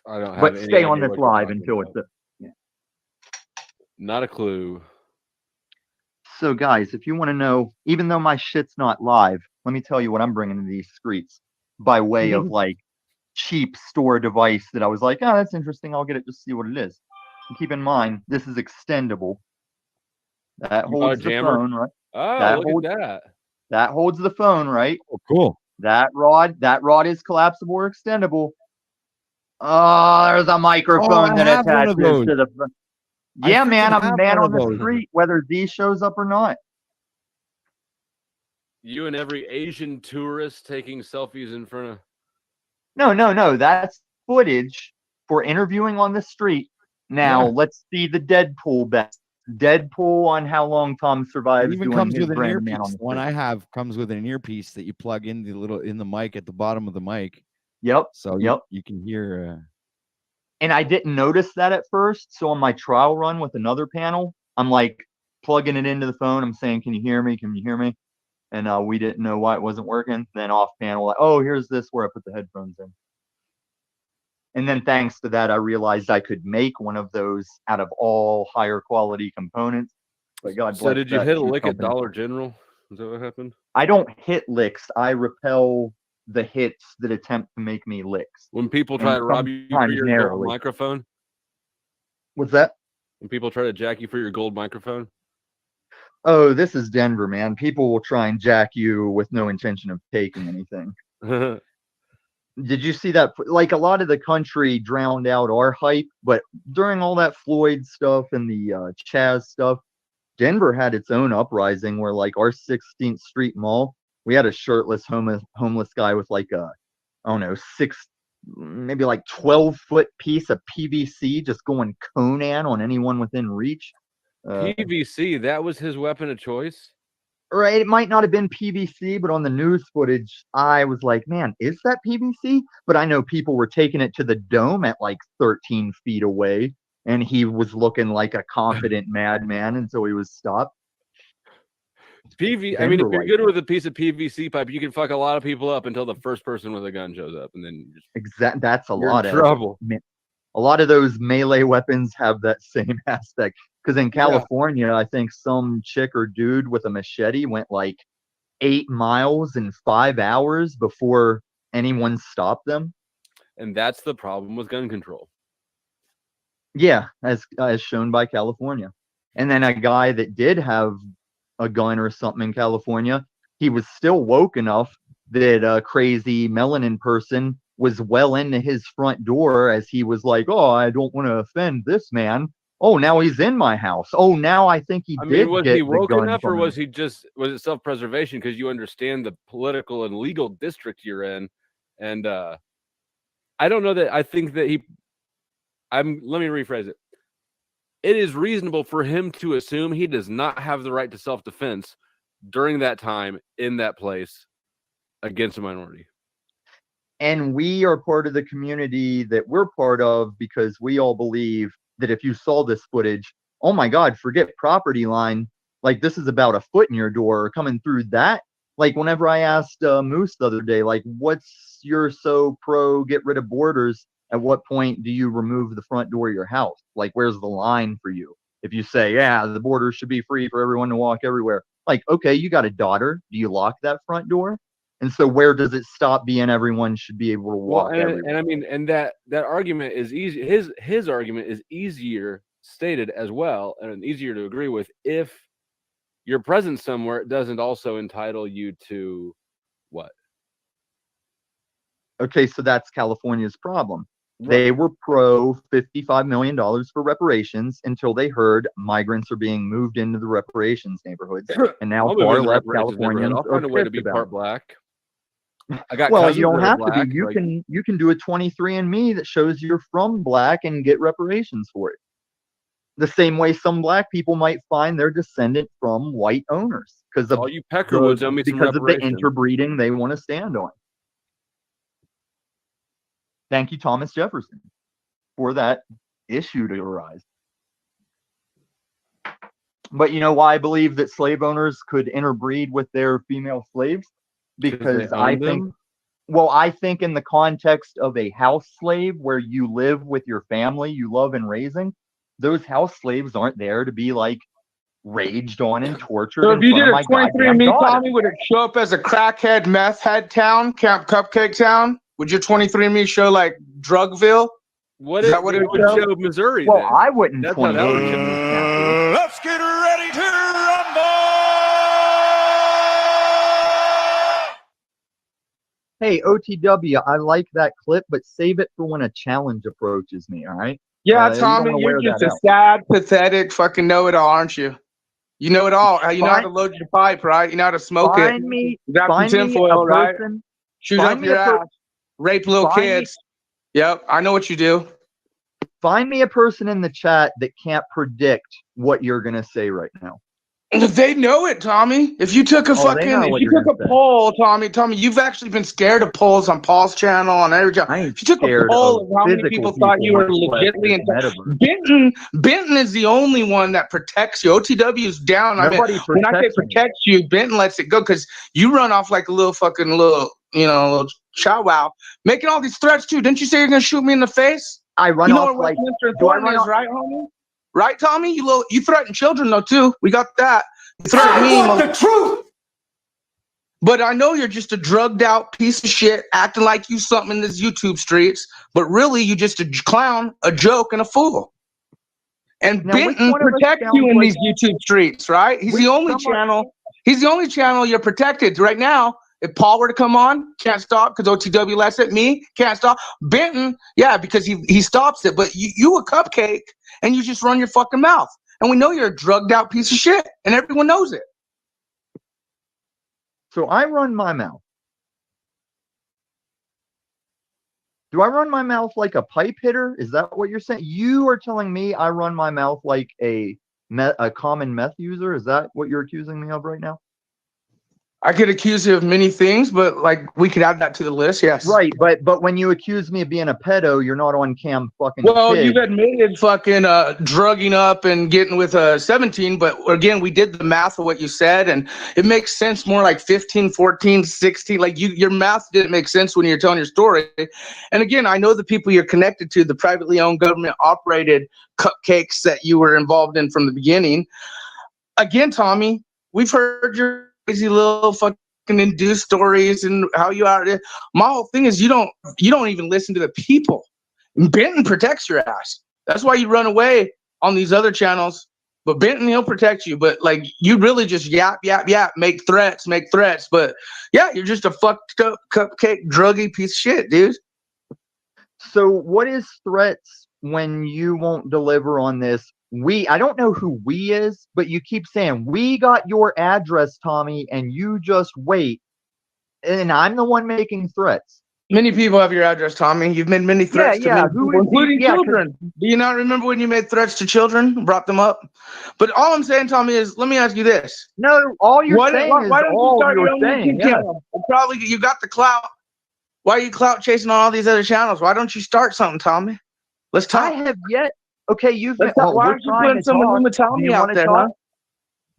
I don't have But any stay on idea this what you're live talking until about. it's. Not a clue. So, guys, if you want to know, even though my shit's not live, let me tell you what I'm bringing to these streets by way of like cheap store device that I was like, oh, that's interesting. I'll get it just to see what it is. And keep in mind, this is extendable. That You bought a holds the jammer? phone, right? Oh, That look holds at that. that holds the phone, right? Oh, cool. That rod is collapsible or extendable. Oh, there's a microphone I that have one of attaches those. to the. I Yeah, man, freaking I'm a have man one on of the those. street, whether Z shows up or not. You and every Asian tourist taking selfies in front of. No. That's footage for interviewing on the street. Now Yeah. let's see the Deadpool bet. Deadpool on how long Tom It survives even doing comes his with an brand of man on earpiece. the The one street. I have comes with an earpiece that you plug in the mic at the bottom of the mic, Yep. so Yep. you can hear. And I didn't notice that at first. So on my trial run with another panel, I'm like plugging it into the phone. I'm saying, "Can you hear me? Can you hear me?" And we didn't know why it wasn't working. Then off panel, like, "Oh, here's this where I put the headphones in." And then thanks to that, I realized I could make one of those out of all higher quality components. But God So bless did you that hit a cheap lick at company. Dollar General? Is that what happened? I don't hit licks. I repel the hits that attempt to make me licks. When people try And to rob you for sometimes your gold narrowly. microphone? What's that? When people try to jack you for your gold microphone? Oh, this is Denver, man. People will try and jack you with no intention of taking anything. Did you see that? Like a lot of the country drowned out our hype, but during all that Floyd stuff and the Chaz stuff, Denver had its own uprising where, like, our 16th Street Mall, we had a shirtless homeless guy with like a, I don't know, maybe like 12-foot piece of PVC just going Conan on anyone within reach. PVC, that was his weapon of choice? Right, it might not have been PVC, but on the news footage, I was like, man, is that PVC? But I know people were taking it to the dome at like 13 feet away, and he was looking like a confident madman until he was stopped. I mean, if Denver you're like good that. with a piece of PVC pipe, you can fuck a lot of people up until the first person with a gun shows up, and then That's a you're lot in of trouble. a lot of those melee weapons have that same aspect. Because in California, I think some chick or dude with a machete went like 8 miles in 5 hours before anyone stopped them. And that's the problem with gun control. Yeah, as shown by California. And then a guy that did have a gun or something in California, he was still woke enough that a crazy melanin person was well into his front door as he was like, "Oh, I don't want to offend this man. Oh, now he's in my house. Oh, now I think he did was get he the woke gun enough, or from was him." it self-preservation because you understand the political and legal district you're in? And I don't know that I think that let me rephrase it. It is reasonable for him to assume he does not have the right to self-defense during that time in that place against a minority. And we are part of the community that we're part of because we all believe that if you saw this footage, oh my God, forget property line. Like, this is about a foot in your door coming through that. Like, whenever I asked Moose the other day, like, what's your so pro get rid of borders? At what point do you remove the front door of your house? Like, where's the line for you? If you say, yeah, the borders should be free for everyone to walk everywhere. Like, okay, you got a daughter. Do you lock that front door? And so where does it stop being everyone should be able to walk everywhere? And I mean, and that argument is easy. His argument is easier stated as well, and easier to agree with if your presence somewhere doesn't also entitle you to what? Okay, so that's California's problem. Right. They were pro $55 million for reparations until they heard migrants are being moved into the reparations neighborhoods. And now I'll move far into the left reparations neighborhood. Californians I'll find are a way to pissed be about part it. black. I got Well, cousins you don't that are have to black, be. You like- can do a 23andMe that shows you're from black and get reparations for it. The same way some black people might find they're descendant from white owners because of all you Peckerwoods owe me some because of the reparations. interbreeding they want to stand on. Thank you, Thomas Jefferson, for that issue to arise. But you know why I believe that slave owners could interbreed with their female slaves? Because I think, well, I think in the context of a house slave where you live with your family you love and raising, those house slaves aren't there to be like raged on and tortured So in if you front did of a my 23 goddamn and Me, daughter. Tommy, would it show up as a crackhead, meth head town, Camp Cupcake town? Would your 23 and Me show like Drugville? What Is it, that what it it would would show Missouri Well, then? I wouldn't That's how that would show. 23andMe snappy. Let's get ready to rumble! Hey, OTW, I like that clip, but save it for when a challenge approaches me, all right? Yeah, You don't Tommy, wanna you're wear just that a out. sad, pathetic fucking know-it-all, aren't you? You know it all. You know how to Fine. load your pipe, right? You know how to smoke it. Find me Grab some a tinfoil, right? person. Shoot find up me your a per- ass. Rape little find me- kids. Yep, I know what you do. Find me a person in the chat that can't predict what you're gonna say right now. They know it, Tommy. If you took a They fucking, know if what you you're took a gonna say. poll, Tommy, you've actually been scared of polls on Paul's channel on every channel. I ain't If you took a scared poll of of how many physical people thought you were much less legitimately this in metaverse. Benton is the only one that protects you. OTW's down. Nobody when I say protects me. protects you, Benton lets it go because you run off like a little little chow wow, making all these threats too. Didn't you say you're gonna shoot me in the face? I run You know off what like Westminster do I Thornton run is, off- right, homie? Right, Tommy? You threaten children though too. We got that. You threaten me. I want the truth! But I know you're just a drugged out piece of shit acting like you something in this YouTube streets, but really you just a clown, a joke, and a fool. And Now, which Benton one of us protects sounds you in like- these YouTube streets, right? He's the only channel. He's the only channel you're protected right now. If Paul were to come on, can't stop because OTW lets it. Me, can't stop. Benton, yeah, because he stops it. But you a cupcake and you just run your fucking mouth. And we know you're a drugged out piece of shit, and everyone knows it. So I run my mouth. Do I run my mouth like a pipe hitter? Is that what you're saying? You are telling me I run my mouth like a common meth user? Is that what you're accusing me of right now? I could accuse you of many things, but like we could add that to the list. Yes. Right, but when you accuse me of being a pedo, you're not on cam fucking Well, kids. you've admitted fucking drugging up and getting with a 17, but again, we did the math of what you said, and it makes sense more like 15, 14, 16. Like your math didn't make sense when you're telling your story. And again, I know the people you're connected to, the privately owned government operated cupcakes that you were involved in from the beginning. Again, Tommy, we've heard your crazy little fucking induced stories and how you are. My whole thing is you don't even listen to the people. Benton protects your ass. That's why you run away on these other channels. But Benton, he'll protect you. But like you really just yap, make threats. But yeah, you're just a fucked up cupcake druggy piece of shit, dude. So what is threats when you won't deliver on this? I don't know who we is, but you keep saying, we got your address, Tommy, and you just wait. And I'm the one making threats. Many people have your address, Tommy. You've made many threats to many people, including children. Do you not remember when you made threats to children, brought them up? But all I'm saying, Tommy, is let me ask you this. No, all you're saying why is don't you all start your you're own saying. YouTube channel? Probably you got the clout. Why are you clout chasing on all these other channels? Why don't you start something, Tommy? Let's talk. I have yet. Okay, you've been. Why aren't you putting some Tommy out there, huh?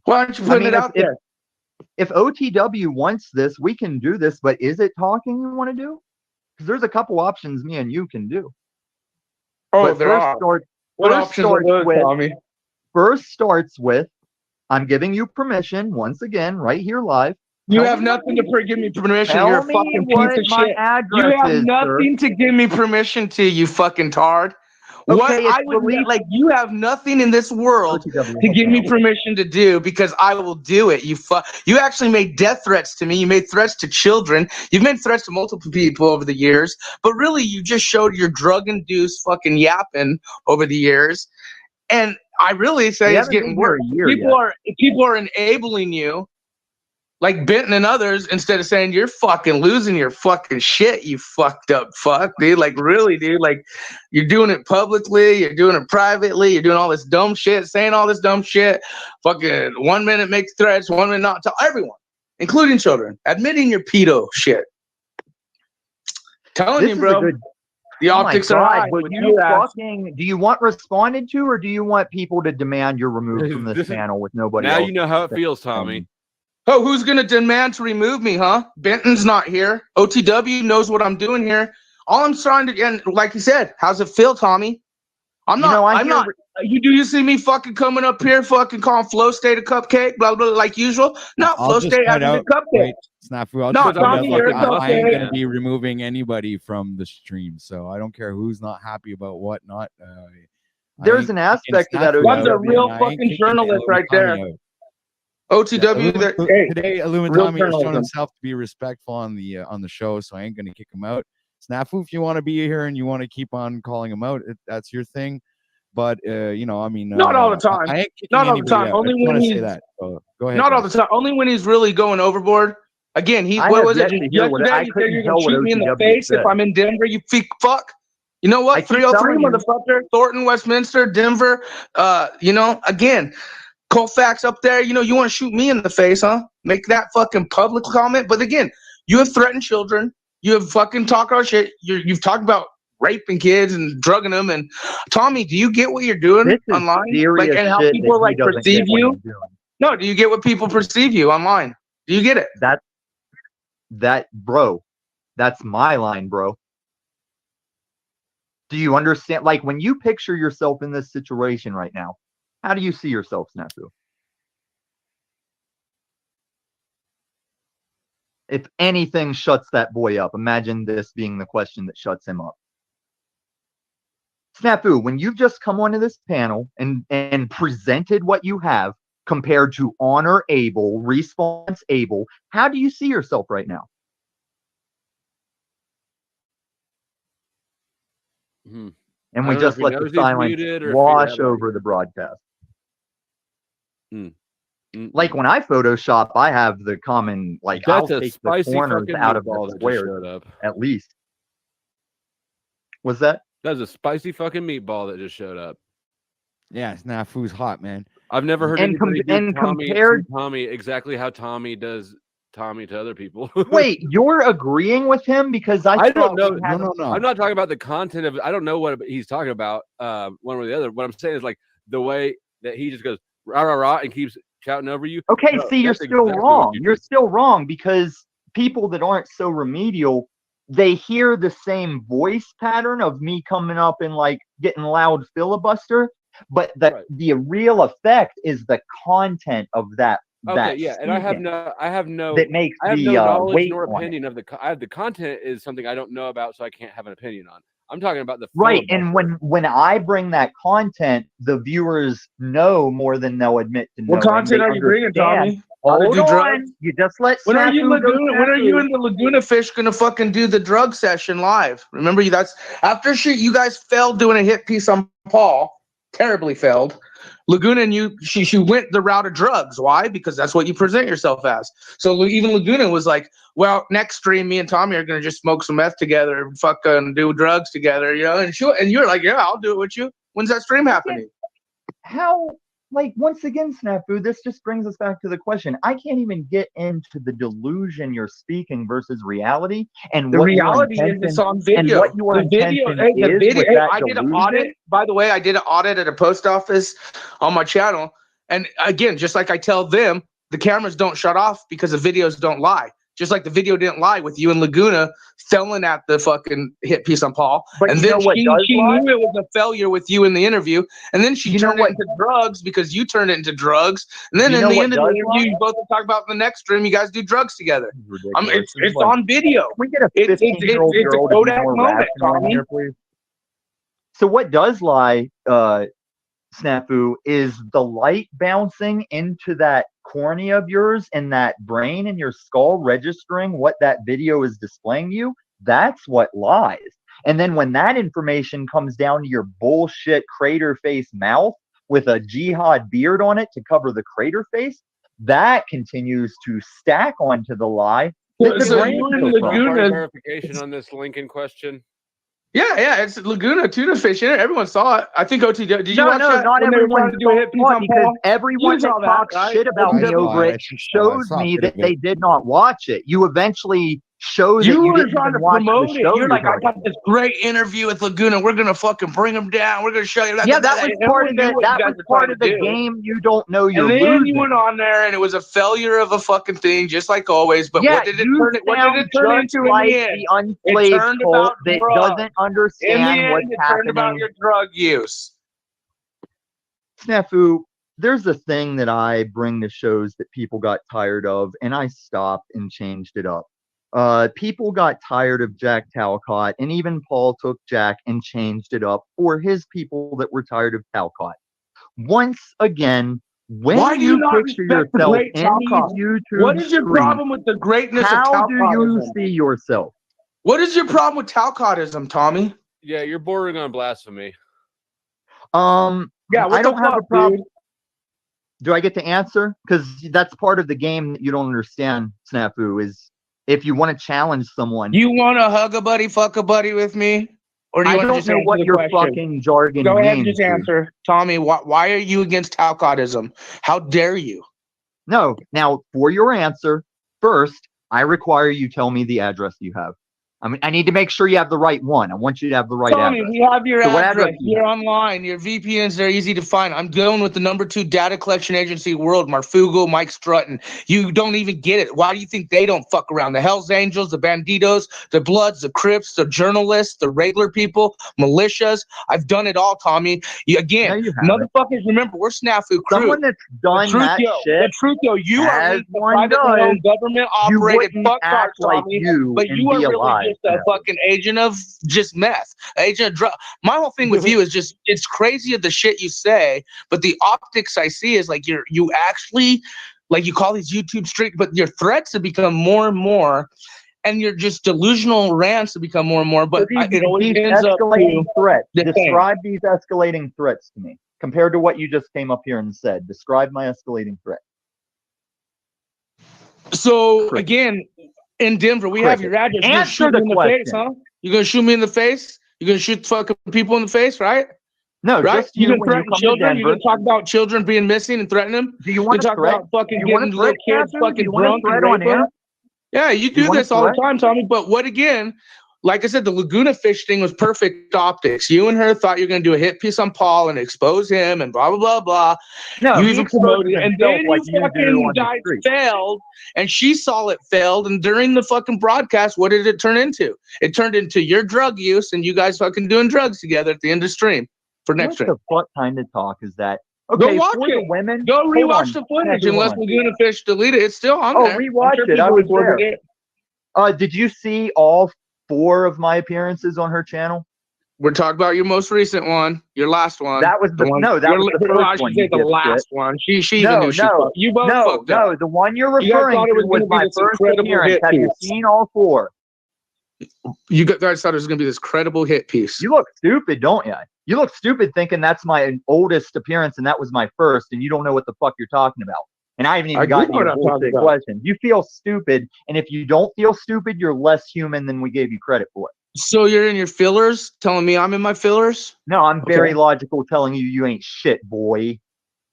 Why aren't you putting it out there? If OTW wants this, we can do this. But is it talking you want to do? Because there's a couple options me and you can do. Oh, but there are. What options are those, Tommy? First starts with, I'm giving you permission once again, right here live. You have nothing to give me permission. You're a fucking piece of shit. You have nothing to give me permission to, you fucking tard. Okay, you have nothing in this world to give me permission to do because I will do it. You actually made death threats to me. You made threats to children. You've made threats to multiple people over the years, but really you just showed your drug-induced fucking yapping over the years. And I really say it's getting worse. People are enabling you, like Benton and others, instead of saying you're fucking losing your fucking shit, you fucked up fuck, dude. Like really, dude. Like you're doing it publicly, you're doing it privately, you're doing all this dumb shit, saying all this dumb shit. Fucking 1 minute make threats, 1 minute not to everyone, including children, admitting your pedo shit. Telling you, bro. The optics are high. Do you want responded to, or do you want people to demand you're removed from this channel with nobody else? Now you know how it feels, Tommy. Oh, who's going to demand to remove me, huh? Benton's not here. OTW knows what I'm doing here. All I'm trying to, and like you said, how's it feel, Tommy? I'm You not. know, I I'm hear- not. You see me fucking coming up here, fucking calling Flow State a cupcake, blah blah, like usual. No, I'll Flow just State point having a out. cupcake. Wait, Snafu. I'll No, just point Tommy, out, you're a look, I ain't cupcake. gonna be removing anybody from the stream, so I don't care who's not happy about what not. There's an aspect to that. One's a real and I ain't fucking kicking journalist right Illuminati there. out. OTW. Hey, Today, real Illuminati has shown journalism. himself to be respectful on the show, so I ain't gonna kick him out. Snafu, if you want to be here and you want to keep on calling him out, that's your thing. But you know, I mean, Not all the time. I ain't kicking Not all the anybody time. out. Only I just when want to say he's that. So go ahead. not all guys. the time. Only when he's really going overboard. Again, I what have was yet it? to hear what- Yesterday I you said couldn't you're tell gonna what shoot me in the OTW face if said. I'm in Denver. You fuck. You know I what? keep 303 telling you. motherfucker. Thornton, Westminster, Denver. You know, again, Colfax up there. You know, you want to shoot me in the face, huh? Make that fucking public comment. But again, you have threatened children. You have fucking talked about shit. You've talked about raping kids and drugging them. And Tommy, do you get what you're doing This is online? serious Like, and how shit people that he like doesn't perceive get what you? he's doing. No, do you get what people perceive you online? Do you get it? That bro, that's my line, bro. Do you understand? Like, when you picture yourself in this situation right now, how do you see yourself, Snafu? If anything shuts that boy up, imagine this being the question that shuts him up. Snafu, when you've just come onto this panel and presented what you have compared to Honor Able, Response Able, how do you see yourself right now? Hmm. And I we don't know just if he let knows the he's silence muted or if he wash had, over the broadcast. Mm. Like when I Photoshop, I have the common, like, I'll That's a take the spicy corners fucking out of meatball the that just squares, showed up. at least. Was that? That's a spicy fucking meatball that just showed up. Yeah, Snafu's hot, man. I've never heard And anybody do Tommy compared- to Tommy exactly how Tommy does Tommy to other people. Wait, you're agreeing with him? Because I don't thought know. we had No. I'm not talking about the content of it. I don't know what he's talking about, one or the other. What I'm saying is, like, the way that he just goes rah rah rah and keeps shouting over you. Okay, No, see, you're that's still exactly what wrong. you You're did. still wrong because people that aren't so remedial, they hear the same voice pattern of me coming up and like getting loud filibuster, but the real effect is the content of that. Okay, that yeah, and I have speaking no that makes I have the no knowledge weight nor on it. opinion of the content is something I don't know about, so I can't have an opinion on. I'm talking about the Right, and filibuster. when I bring that content, the viewers know more than they'll admit to knowing. What content They are you bringing, understand. Tommy? How to Hold do on, drugs? you just let When are you Snafu go Laguna? When are you Snafu. and the Laguna Fish gonna fucking do the drug session live? Remember, that's after you guys failed doing a hit piece on Paul, terribly failed. Laguna and she went the route of drugs. Why? Because that's what you present yourself as. So even Laguna was like, well, next stream, me and Tommy are gonna just smoke some meth together and fucking do drugs together, you know. And you're like, yeah, I'll do it with you. When's that stream happening? How, like, once again, Snafu, this just brings us back to the question. I can't even get into the delusion you're speaking versus reality, and The what your reality is intention- it's on video. and what your The video, intention the is video. with Hey, that I did an delusion. audit. By the way, I did an audit at a post office on my channel. And again, just like I tell them, the cameras don't shut off because the videos don't lie. Just like the video didn't lie with you and Laguna failing at the fucking hit piece on Paul. But and you then know what she does lie? knew it was a failure with you in the interview. And then she You know turned what- it into drugs because you turned it into drugs. And then You in know the what end of the does interview, lie? you both talk about the next stream, you guys do drugs together. Ridiculous. It's like, on video. Can we get a It's a 15-year-old girl to be Kodak more moment, rational in Tommy. here, please? So what does lie, Snafu, is the light bouncing into that cornea of yours and that brain in your skull registering what that video is displaying you. That's what lies. And then when that information comes down to your bullshit crater face mouth with a jihad beard on it to cover the crater face, that continues to stack onto the lie. that the So brain you and feels wrong. Laguna, verification on this link in question. yeah, it's Laguna tuna fish in it. Everyone saw it. I think OTW. Did you watch that? not when they were everyone trying to do a hit piece saw it on because Paul? everyone You saw that that, talks right? shit about I me saw over it. it I shows saw a me bit that of it. they did not watch it. You eventually show that You you were didn't trying even to watch promote the it. show. You're like, I talking got this great interview with Laguna. We're gonna fucking bring him down. We're gonna show you. yeah, that was part of Everyone knew the what you guys were part trying of to the do. game. You don't know you're And then losing. you went on there, and it was a failure of a fucking thing, just like always. But yeah, what did it you turn it? What did it turn sound into just like in the end? the unslaved turned cult about that drugs. doesn't In the understand end, what's it turned about happening. your drug use. Snafu, there's a thing that I bring to shows that people got tired of, and I stopped and changed it up. People got tired of Jack Talcott, and even Paul took Jack and changed it up for his people that were tired of Talcott. Once again, when Why do you not picture respect the yourself great in Talcott? these YouTube What is your streams, problem with the greatness of how do you Talcottism? see yourself? What is your problem with Talcottism, Tommy? Yeah, you're bordering on blasphemy. Yeah, what I don't the have a fuck, problem. dude? Do I get to answer? Because that's part of the game that you don't understand, Snafu, is if you want to challenge someone. You want to hug a buddy, fuck a buddy with me? Or do you I want to don't just know answer what the your question? fucking jargon Go ahead and means. just answer. Tommy, why are you against Talcottism? How dare you? No. Now, for your answer, first, I require you tell me the address you have. I mean, I need to make sure you have the right one. I want you to have the right Tommy, address. we have your So what address. address do you You're online. Your VPNs are easy to find. I'm going with the number 2 data collection agency in the world, Marfugo, Mike Strutton. You don't even get it. Why do you think they don't fuck around? The Hells Angels, the Banditos, the Bloods, the Crips, the journalists, the regular people, militias. I've done it all, Tommy. No, Again, you haven't. motherfuckers, remember, we're Snafu crew. Someone that's done that The shit, truth, though, you are as linked to one privately does, owned, government-operated wouldn't fucktards, act like Tommy. you But and you are be really alive. just a fucking agent of just meth, agent of drug. My whole thing with you is just it's crazy of the shit you say, but the optics I see is like you actually like you call these YouTube streaks, but your threats have become more and more, and your just delusional rants have become more and more. But So it always these ends up escalating to threats. the same. Describe these escalating threats to me compared to what you just came up here and said. Describe my escalating threat. So Cricket. again, in Denver, we have Cricket. your address. You're gonna Answer shoot the me in the face, question. huh? You're gonna shoot me in the face? You're gonna shoot fucking people in the face, right? No, Right? just You you gonna when you threaten come to children? You're Denver. gonna talk about children being missing and threaten them? Do you You want to talk threat? about fucking Do you want getting to little threat, kids Catherine? Do fucking you want to drunk and threat on rape them? air? Yeah, you Do you do want this to all the threat? time, Tommy. But what again? Like I said, the Laguna Fish thing was perfect optics. You and her thought you were going to do a hit piece on Paul and expose him and blah, blah, blah, blah. No, You he even exposes promoted it. And himself then like you you do fucking on the guys street. failed and she saw it failed. And during the fucking broadcast, what did it turn into? It turned into your drug use and you guys fucking doing drugs together at the end of stream for next What stream. the fuck kind of talk is that? Go Okay, watch for the it. women. Go hold rewatch on. the footage Snafu, hold unless on. Laguna Fish deleted it. It's still on Oh, there. I'm rewatch sure it. I people was reported there. it. Did you see all 4 of my appearances on her channel? We're talking about your most recent one, your last one. That was the one. no. That was the Well, I first should one. say You the dipshit. last one. She even No, knew she no, fucked. You both no, fucked up. no. The one you're You guys referring thought it to was was gonna be my this first incredible appearance. hit Have you piece. seen all 4? You guys thought it was gonna be this credible hit piece. You look stupid, don't you? You look stupid thinking that's my oldest appearance and that was my first, and you don't know what the fuck you're talking about. And I haven't even I do gotten know to what your I'm talking bullshit about. question. You feel stupid, and if you don't feel stupid, you're less human than we gave you credit for. So you're in your fillers, telling me I'm in my fillers? No, I'm very Okay. logical, telling you ain't shit, boy.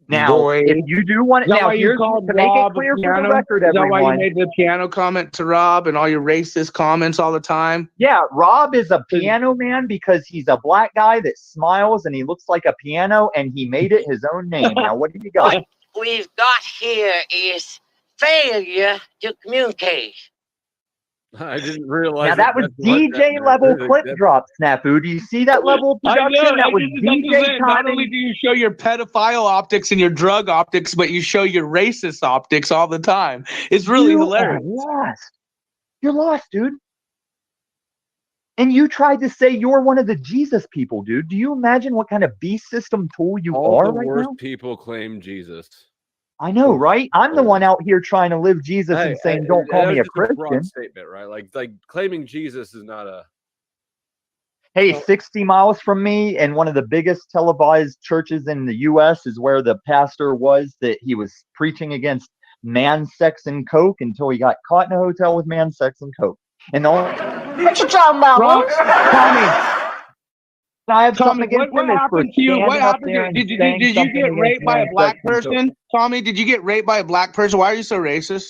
Now, Boy. if you do want Is that now, why you here's called to make it Rob a clear for the piano? record, Is that why you everyone. made the piano comment to Rob and all your racist comments all the time? Yeah, Rob is a piano man because he's a black guy that smiles and he looks like a piano, and he made it his own name. Now, what do you got? What we've got here is failure to communicate. I didn't realize. Now that was that's what that DJ meant. level Really, clip that's- drop, Snafu. Do you see that level of I production? know. That was that's DJ it. Not only timing. do you show your pedophile optics and your drug optics, but you show your racist optics all the time. It's really You hilarious. are lost. You're lost, dude. And you tried to say you're one of the Jesus people, dude. Do you imagine what kind of beast system tool you all are the right worst now? people claim Jesus. I know, right? I'm the one out here trying to live Jesus and saying, "Don't call me a That's just broad Christian." statement, right? Like claiming Jesus is not a. Hey, 60 miles from me, and one of the biggest televised churches in the U.S. is where the pastor was that he was preaching against man, sex, and coke until he got caught in a hotel with man, sex, and coke. And the only What you talking about, Rob, boy? I have Tommy, something against what him is for happened to you? What standing up happened? there and Did you saying get something against raped by a man, black sex, and coke. person? Tommy, did you get raped by a black person? Why are you so racist?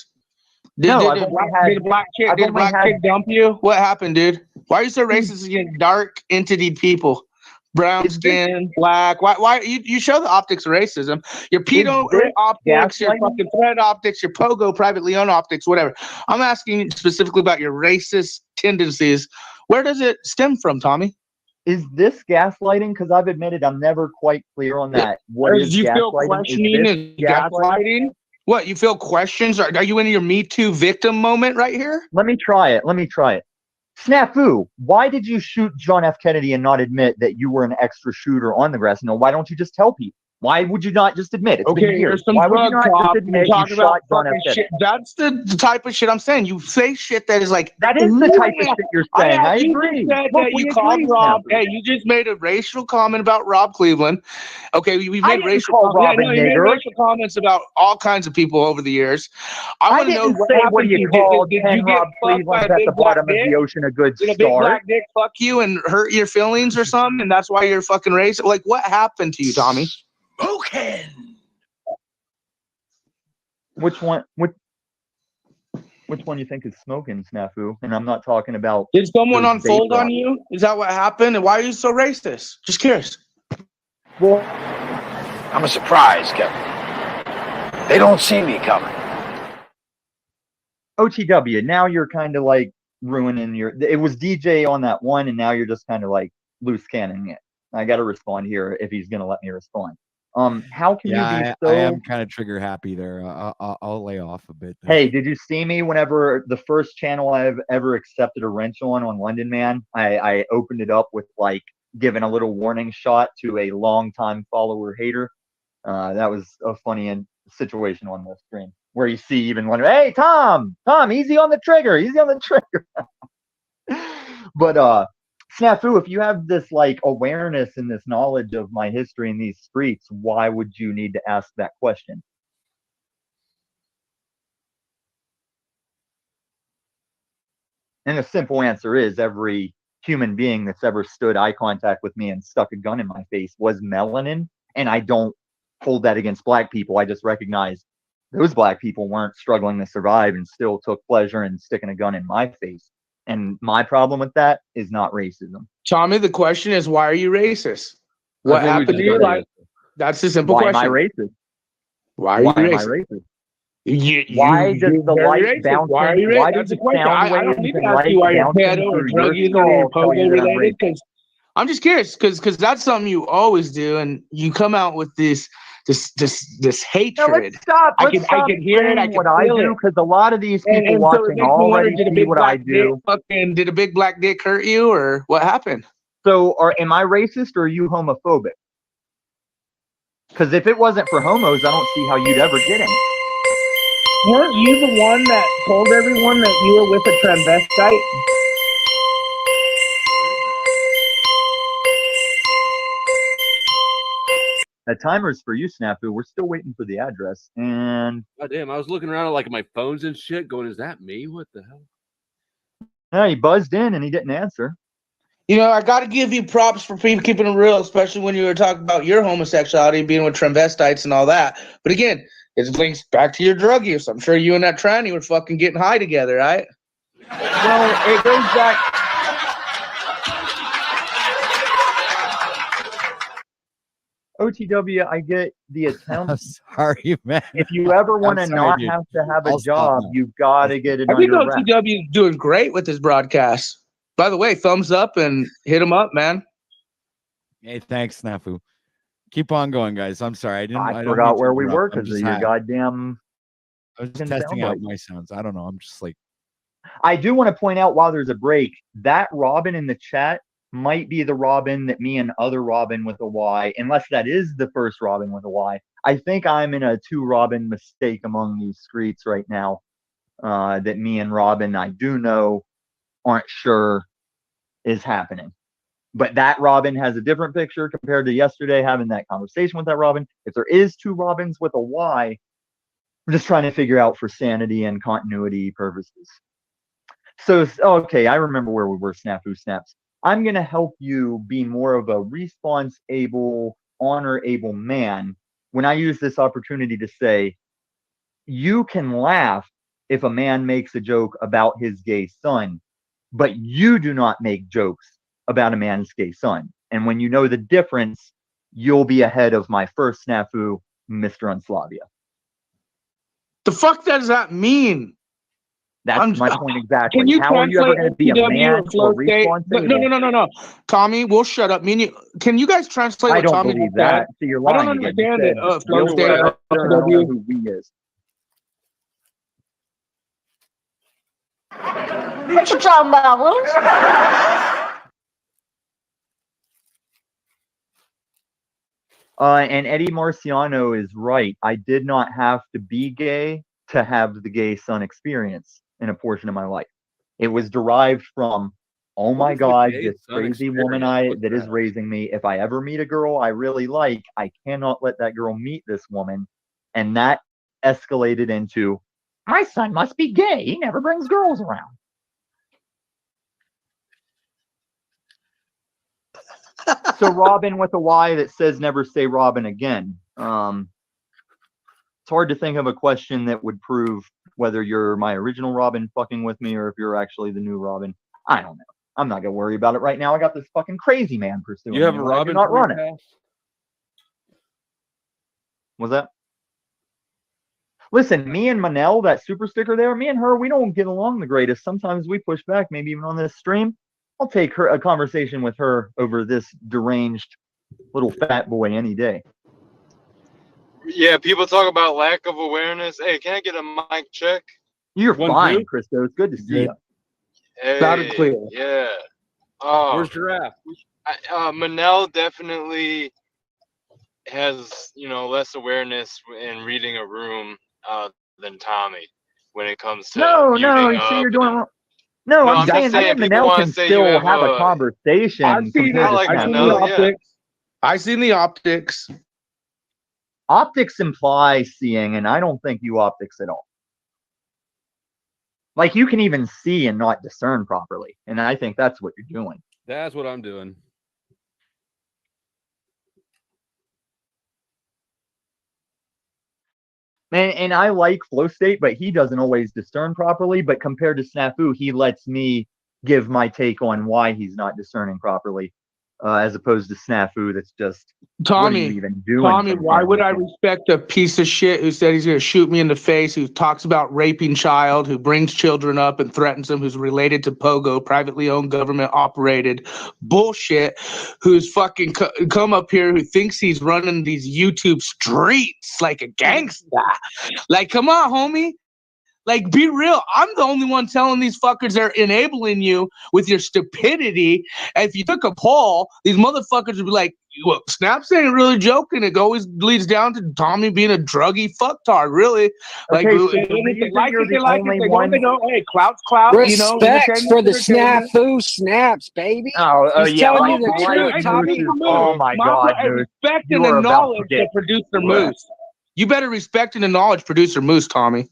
No, I've Did only had- a black chick I've did a only black had- chick dump you? What happened, dude? Why are you so racist against dark entity people? Brown Is this- skin, black. Why you show the optics of racism? Your pedo this optics, your gaslighting? fucking thread optics, your pogo privately owned optics, whatever. I'm asking specifically about your racist tendencies. Where does it stem from, Tommy? Is this gaslighting? Because I've admitted I'm never quite clear on that. What is Do you feel gaslighting? questioning and gaslighting? What, you feel questions? Are you in your Me Too victim moment right here? Let me try it. Snafu, why did you shoot John F. Kennedy and not admit that you were an extra shooter on the grass? No, why don't you just tell people? Why would you not just admit? It's been Okay, years. there's some Why would you drug not talk. just admit you Talking about shot John F. fucking Kennedy? shit. That's the type of shit I'm saying. You say shit that is like That is the type of shit you're saying. I you agree. just said Look, that we you called agree, Rob. Snafu. Hey, you just made a racial comment about Rob Cleveland. Okay, we I made didn't racial call Rob a you made nigger. racial comments about all kinds of people over the years. I I want to know didn't what say happened what do to you you. call Did 10 you get Rob fucked by a Clevelands at the big black bottom of dick? the ocean a good Did a big start? black dick fuck you and hurt your feelings or something, and that's why you're fucking racist? Like, what happened to you, Tommy? Smoking. Which one you think is smoking, Snafu? And I'm not talking about Did someone those unfold vape on you? Is that what happened? And why are you so racist? Just curious. Well, I'm a surprise, Kevin. They don't see me coming. OTW, now you're kind of like ruining it was DJ on that one, and now you're just kind of like loose cannoning it. I got to respond here if he's going to let me respond. How can you be so... I am kind of trigger happy there. I'll lay off a bit there. Hey, did you see me whenever the first channel I've ever accepted a wrench on London Man? I opened it up with like giving a little warning shot to a longtime follower hater. That was a funny situation on the stream where you see even one, hey, Tom, easy on the trigger. But Snafu, if you have this like awareness and this knowledge of my history in these streets, why would you need to ask that question? And the simple answer is every human being that's ever stood eye contact with me and stuck a gun in my face was melanin. And I don't hold that against black people. I just recognize those black people weren't struggling to survive and still took pleasure in sticking a gun in my face. And my problem with that is not racism. Tommy, the question is, why are you racist? What happened to your life? That's a simple question. Why am I racist? Why are you racist? Why does the light bounce? Why does the sound waves and light bouncing through your skull tell you that I'm racist? I'm just curious because that's something you always do, and you come out with this hatred. No, let's stop. I can hear it. I can what I feel do it. because a lot of these people watching already see what I do. Did a big black dick hurt you, or what happened? So, am I racist or are you homophobic? Because if it wasn't for homos, I don't see how you'd ever get any. Weren't you the one that told everyone that you were with a transvestite? The timer's for you, Snafu. We're still waiting for the address. And God damn, I was looking around at like my phones and shit, going, "Is that me? What the hell?" yeah, he buzzed in and he didn't answer. You know, I got to give you props for keeping it real, especially when you were talking about your homosexuality, being with transvestites and all that. But again, it links back to your drug use. I'm sure you and that tranny were fucking getting high together, right? Well, it goes back. OTW, I get the attempt. I'm sorry, man. If you ever want to not dude. have to have a I'll stop job, now. you've got to get it I think under wraps. OTW is doing great with his broadcast. By the way, thumbs up and hit him up, man. Hey, thanks, Snafu. Keep on going, guys. I'm sorry. I don't forgot mean to where we interrupt. were I'm because of just your high. goddamn. I was just fucking testing sound out bites. my sounds. I don't know. I'm just like, I do want to point out while there's a break, that Robin in the chat might be the Robin that me and other Robin with a Y, unless that is the first Robin with a Y. I think I'm in a two Robin mistake among these streets right now. That me and Robin, I do know, aren't sure is happening. But that Robin has a different picture compared to yesterday having that conversation with that Robin. If there is two Robins with a Y, we're just trying to figure out for sanity and continuity purposes. So, okay, I remember where we were, Snafu Snaps. I'm going to help you be more of a response-able, honor-able man when I use this opportunity to say, you can laugh if a man makes a joke about his gay son, but you do not make jokes about a man's gay son. And when you know the difference, you'll be ahead of my first Snafu, Mr. Unslavia. The fuck does that mean? That's my point exactly. Can you How are you ever translate going to be a OTW man or flow for state? respawn No, table? Tommy, we'll shut up. Can you guys translate I what don't Tommy believe just said? that. So you're I don't lying again. You understand said it. Flow real state, Western, I don't know OTW. who we is. What you talking about, Willis? And Eddie Marciano is right. I did not have to be gay to have the gay son experience in a portion of my life. It was derived from, oh my is the God, gay this son crazy experience? woman What's that is that? raising me. If I ever meet a girl I really like, I cannot let that girl meet this woman. And that escalated into, my son must be gay. He never brings girls around. So Robin with a Y that says never say Robin again. It's hard to think of a question that would prove whether you're my original Robin fucking with me or if you're actually the new Robin. I don't know. I'm not gonna worry about it right now. I got this fucking crazy man pursuing You have me. a When I do Robin not for your run it. past? Was that? Listen, me and Manel, that super sticker there, me and her, we don't get along the greatest. Sometimes we push back, maybe even on this stream. I'll take a conversation with her over this deranged little fat boy any day. Yeah, people talk about lack of awareness. Hey, can I get a mic check? You're One, fine, two? Christo. It's good to see Good. you. Hey, Loud and clear. yeah. Oh, Where's Giraffe? Manel definitely has, less awareness in reading a room than Tommy when it comes to No, muting so you're up. doing wrong. No, No, I'm I'm just saying me saying and people Manel wanna can say you still have have a a- conversation I've seen compared it. to like I've seen the Manel, Snafu. yeah. optics. I've seen the optics. Optics imply seeing, and I don't think you optics at all. Like you can even see and not discern properly, and I think that's what you're doing. That's what I'm doing. And I like flow state, but he doesn't always discern properly. But compared to Snafu, he lets me give my take on why he's not discerning properly, as opposed to Snafu that's just, what are you Tommy, even doing? Tommy, why would I respect a piece of shit who said he's going to shoot me in the face, who talks about raping child, who brings children up and threatens them, who's related to Pogo, privately owned, government operated bullshit, who's fucking come up here, who thinks he's running these YouTube streets like a gangster? Like, come on, homie. Like, be real. I'm the only one telling these fuckers they're enabling you with your stupidity. And if you took a poll, these motherfuckers would be like, well, Snaps ain't really joking. It always leads down to Tommy being a druggy fucktard, really. Like, Okay, so if the they reason like you're it, they the like it. only They don't, one. they don't. Hey, clout's clout, Respect for the entertainment. snafu snaps, baby. Oh, He's yeah, telling like you the Private truth, Moose Tommy. is, oh my God, Moose. Respect and You the are about to knowledge get of producer wrecked. Moose. You better respect and acknowledge producer Moose, Tommy.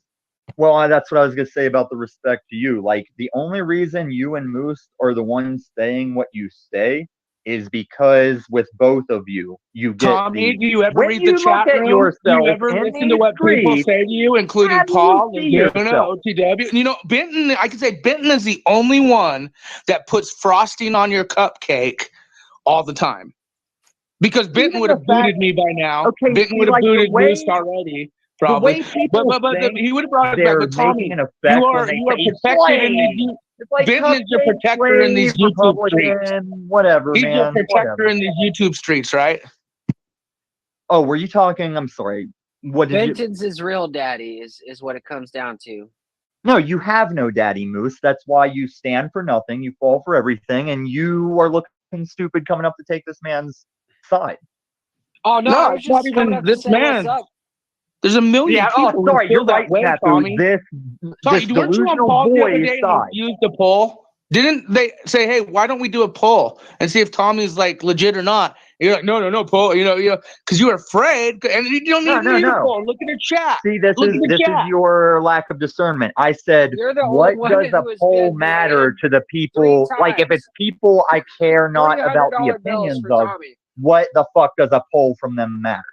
Well, that's what I was going to say about the respect to you. Like, the only reason you and Moose are the ones saying what you say is because with both of you, you get Tommy, do you ever when read you the chat look at room? yourself Do you ever in listen to these what people streets, say to you, including how do Paul, you see Laguna, yourself? OTW? You know, Benton, I can say Benton is the only one that puts frosting on your cupcake all the time. Because Benton Even would the have booted me by now. Okay, Benton see, would have like, the booted way- Moose already, probably. The way people think He would have brought it back. they're But Tommy, making an effect you when are they say protected in slave. these. It's like Benton is your cupcake, protector in these slave, YouTube streets. Republican, whatever, He's your man. protector Whatever. in these YouTube streets, right? Oh, were you talking? I'm sorry. What did you? Benton's his real daddy is what it comes down to. No, you have no daddy, Moose. That's why you stand for nothing. You fall for everything, and you are looking stupid coming up to take this man's side. Oh no, I was it's not just coming even up to this say man. what's up. There's a million Yeah. people Oh, who sorry. feel You're that right, way, Tapu. Tommy. This Tommy, weren't you on delusional Paul the other boy day side. and used the poll? Didn't they say, hey, why don't we do a poll and see if Tommy's like legit or not? And you're like, no, poll, because you were afraid, and you don't need to need a poll. Look at the chat. See, this Look at the is chat. your lack of discernment. I said, You're the what only one does a who has poll been matter banned to the people? 3 Like, if times. it's people I care not about the $300 bills opinions for of, Tommy. what the fuck does a poll from them matter?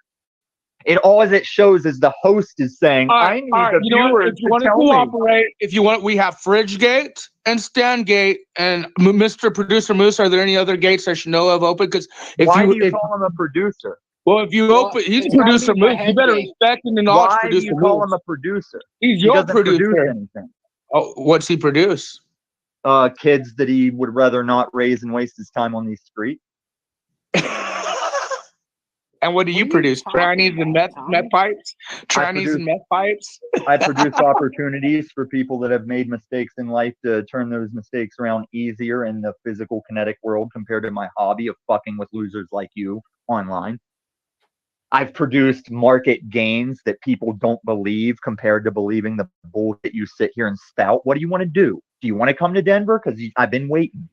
All it shows is the host is saying, I need the You know what? viewers If you to want to tell me. cooperate, we have Fridge Gate and Stand Gate and Mr. Producer Moose. Are there any other gates I should know of open? Because Why do you call him a producer? Well, if you open, he's it's a gotta producer be my Moose. You head better gate. respect and acknowledge Why do producer you call Moose. him a producer? He's He your doesn't produce producer. anything. Oh, what's he produce? Kids that he would rather not raise and waste his time on the street. And what do you produce? Trannies and meth pipes? Trannies and meth pipes? I produce opportunities for people that have made mistakes in life to turn those mistakes around easier in the physical kinetic world compared to my hobby of fucking with losers like you online. I've produced market gains that people don't believe compared to believing the bullshit you sit here and spout. What do you want to do? Do you want to come to Denver? Because I've been waiting.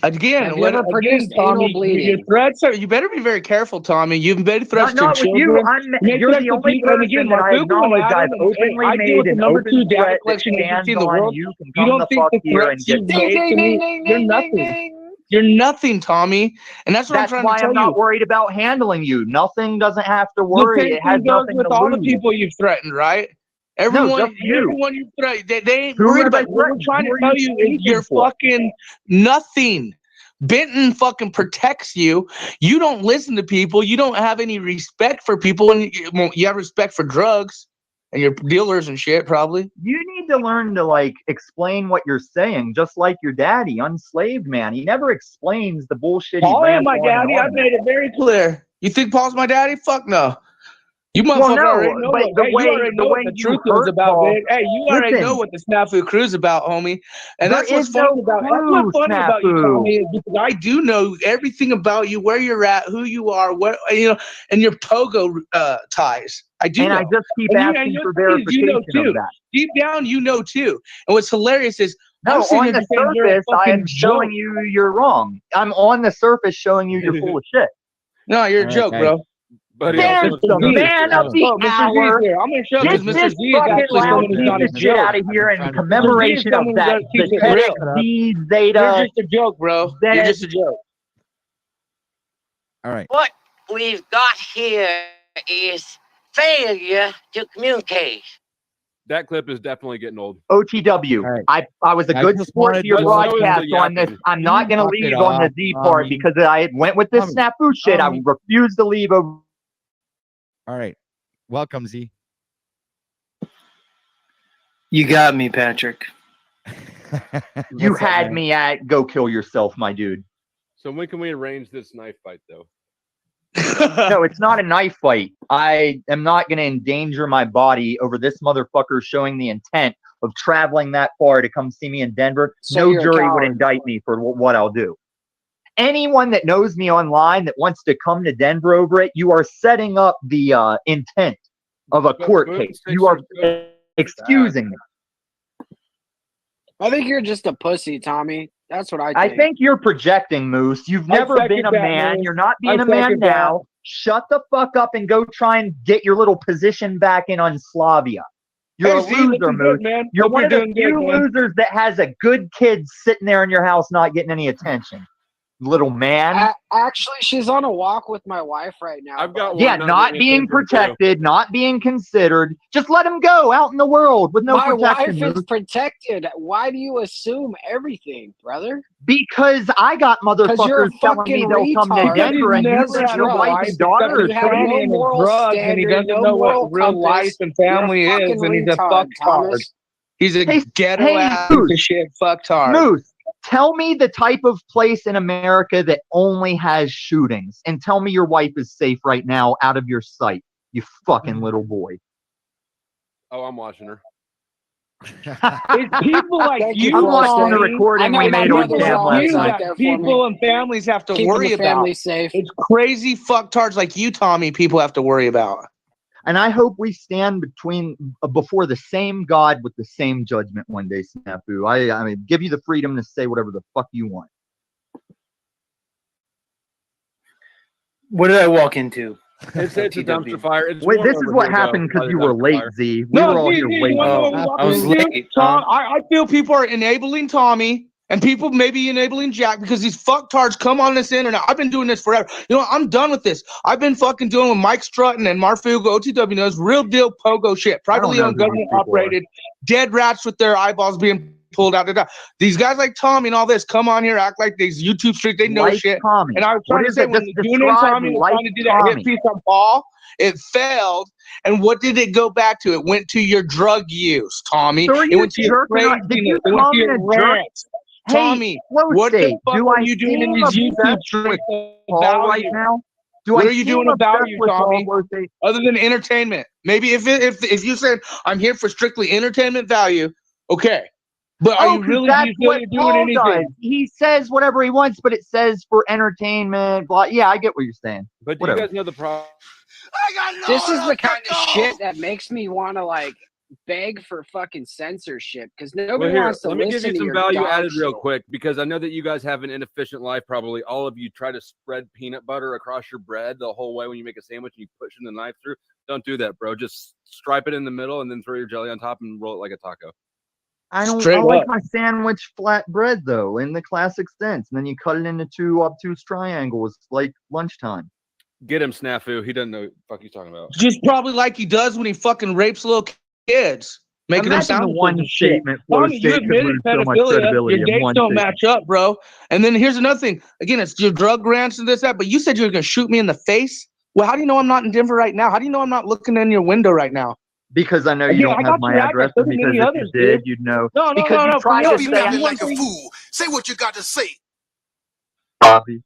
Again, Have you ever produced Tommy, anal bleeding? your threats are, you better be very careful, Tommy. You've been threats Not to with you. children. You're the only person that I acknowledge I've openly made an open threat that stands on. You can come the fuck here and get You're nothing. You're nothing, Tommy. And that's what I'm trying to tell you. That's why I'm not worried about handling you. Nothing doesn't have to worry. It has nothing with to all lose. the people you've threatened, right? Everyone you threatened, they ain't Who worried have I about. What we're threatened? trying Who to are tell you you is you're speaking for? fucking nothing. Benton fucking protects you. You don't listen to people. You don't have any respect for people, and you have respect for drugs and your dealers and shit. Probably. You need to learn to like explain what you're saying, just like your daddy, unslaved man. He never explains the bullshit. Paul he ain't my daddy. I've made it very clear. You think Paul's my daddy? Fuck no. You motherfucker already know what the truth is about, man. Hey, you already know what the Snafu Crew's about, homie. And that's what's funny about you, Tommy, is because I do know everything about you, where you're at, who you are, what and your pogo ties. I do know. I just keep asking for verification of that. Deep down, you know too. And what's hilarious is on the surface, I am showing you you're wrong. I'm on the surface showing you you're full of shit. No, you're a joke, bro. Buddy, there's the man of the hour. I'm going to show Get this fucking loud piece of shit out of here in commemoration of that. The Z, Zeta. You're just a joke, bro. You're just a joke. All right. What we've got here is failure to communicate. That clip is definitely getting old. OTW. Right. I was a good sport to your broadcast on this. I'm not going to leave on the Z part because I went with this snafu shit. I refuse to leave over. All right. Welcome, Z. You got me, Patrick. You had me at go kill yourself, my dude. So when can we arrange this knife fight, though? No, it's not a knife fight. I am not going to endanger my body over this motherfucker showing the intent of traveling that far to come see me in Denver. So no jury would indict me for what I'll do. Anyone that knows me online that wants to come to Denver over it, you are setting up the intent of a court case. You are excusing me. I think you're just a pussy, Tommy. That's what I think. I think you're projecting, Moose. You've never been a man. You're not being a man now. Shut the fuck up and go try and get your little position back in on Slavia. You're a loser, Moose. You're one of the few losers that has a good kid sitting there in your house not getting any attention. Little man. Actually, she's on a walk with my wife right now. I've got one. Yeah, not being protected, not being considered. Just let him go out in the world with no protection. My wife is protected. Why do you assume everything, brother? Because I got motherfuckers telling me they'll come to Denver and you let your wife and daughter are training and drugs, and he doesn't know what real life and family is, and he's a fucktard. He's a ghetto ass shit fucktard. Moose. Tell me the type of place in America that only has shootings, and tell me your wife is safe right now out of your sight, you fucking little boy. Oh, I'm watching her. It's people like you. I'm watching the recording we made on Cam last night. People and families have to worry about. Safe. It's crazy fucktards like you, Tommy, people have to worry about. And I hope we stand before the same God with the same judgment one day, Snafu. I mean, give you the freedom to say whatever the fuck you want. What did I walk into? It's a dumpster fire. Wait, this is what happened because you were late, Z. We were all here waiting. I was late. I feel people are enabling Tommy. And people may be enabling Jack because these fucktards come on this internet. I've been doing this forever. You know, I'm done with this. I've been fucking dealing with Mike Strutton and Marfugo, OTW knows real deal pogo shit. Privately owned, government operated, dead rats with their eyeballs being pulled out. These guys like Tommy and all this come on here, act like these YouTube streaks, they know Like shit. Tommy. And I was What trying to is say it? when Just Duna and describe Tommy was like trying to do that hit Tommy. piece on Paul, it failed. And what did it go back to? It went to your drug use, Tommy. So are It you went to your jerking off? Did you craziness. It went call to me your a jerk? rants. Hey, Tommy, Flow what the State, fuck do are I you doing in seem these YouTube obsessed streaks with of Paul right value? now? Do What I are you seem doing of obsessed value, with Paul, Tommy? Flow State? Other than entertainment. Maybe if you said I'm here for strictly entertainment value, okay. But are Oh, you because really, do that's you feel what you're doing Paul anything? does. He says whatever he wants, but it says for entertainment. Blah. Yeah, I get what you're saying. But do Whatever. you guys know the problem? This is the kind of shit that makes me want to like beg for fucking censorship because nobody Well, here, wants to let me give listen you to some your value dog added real shit. quick because I know that you guys have an inefficient life. Probably all of you try to spread peanut butter across your bread the whole way when you make a sandwich and you push the knife through. Don't do that, bro. Just stripe it in the middle and then throw your jelly on top and roll it like a taco. I Straight like up. my sandwich flat bread though, in the classic sense. And then you cut it into two obtuse triangles like lunchtime. Get him, Snafu. He doesn't know what the fuck he's talking about. Just probably like he does when he fucking rapes little kids, making them Imagine sound the like one those shit. statement Flow Tommy, you State could admitted lose so much pedophilia. credibility Your in dates one don't statement. match up, bro. And then here's another thing. Again, it's your drug grants and this, that. But you said you were gonna shoot me in the face. Well, how do you know I'm not in Denver right now? How do you know I'm not looking in your window right now? Because I know you Again, don't I have got my your address, address. So and do because many if others, you did, dude. you'd know. No, Because you for tried real. to You say got I'm like a fool. Say what you got to say. Bobby.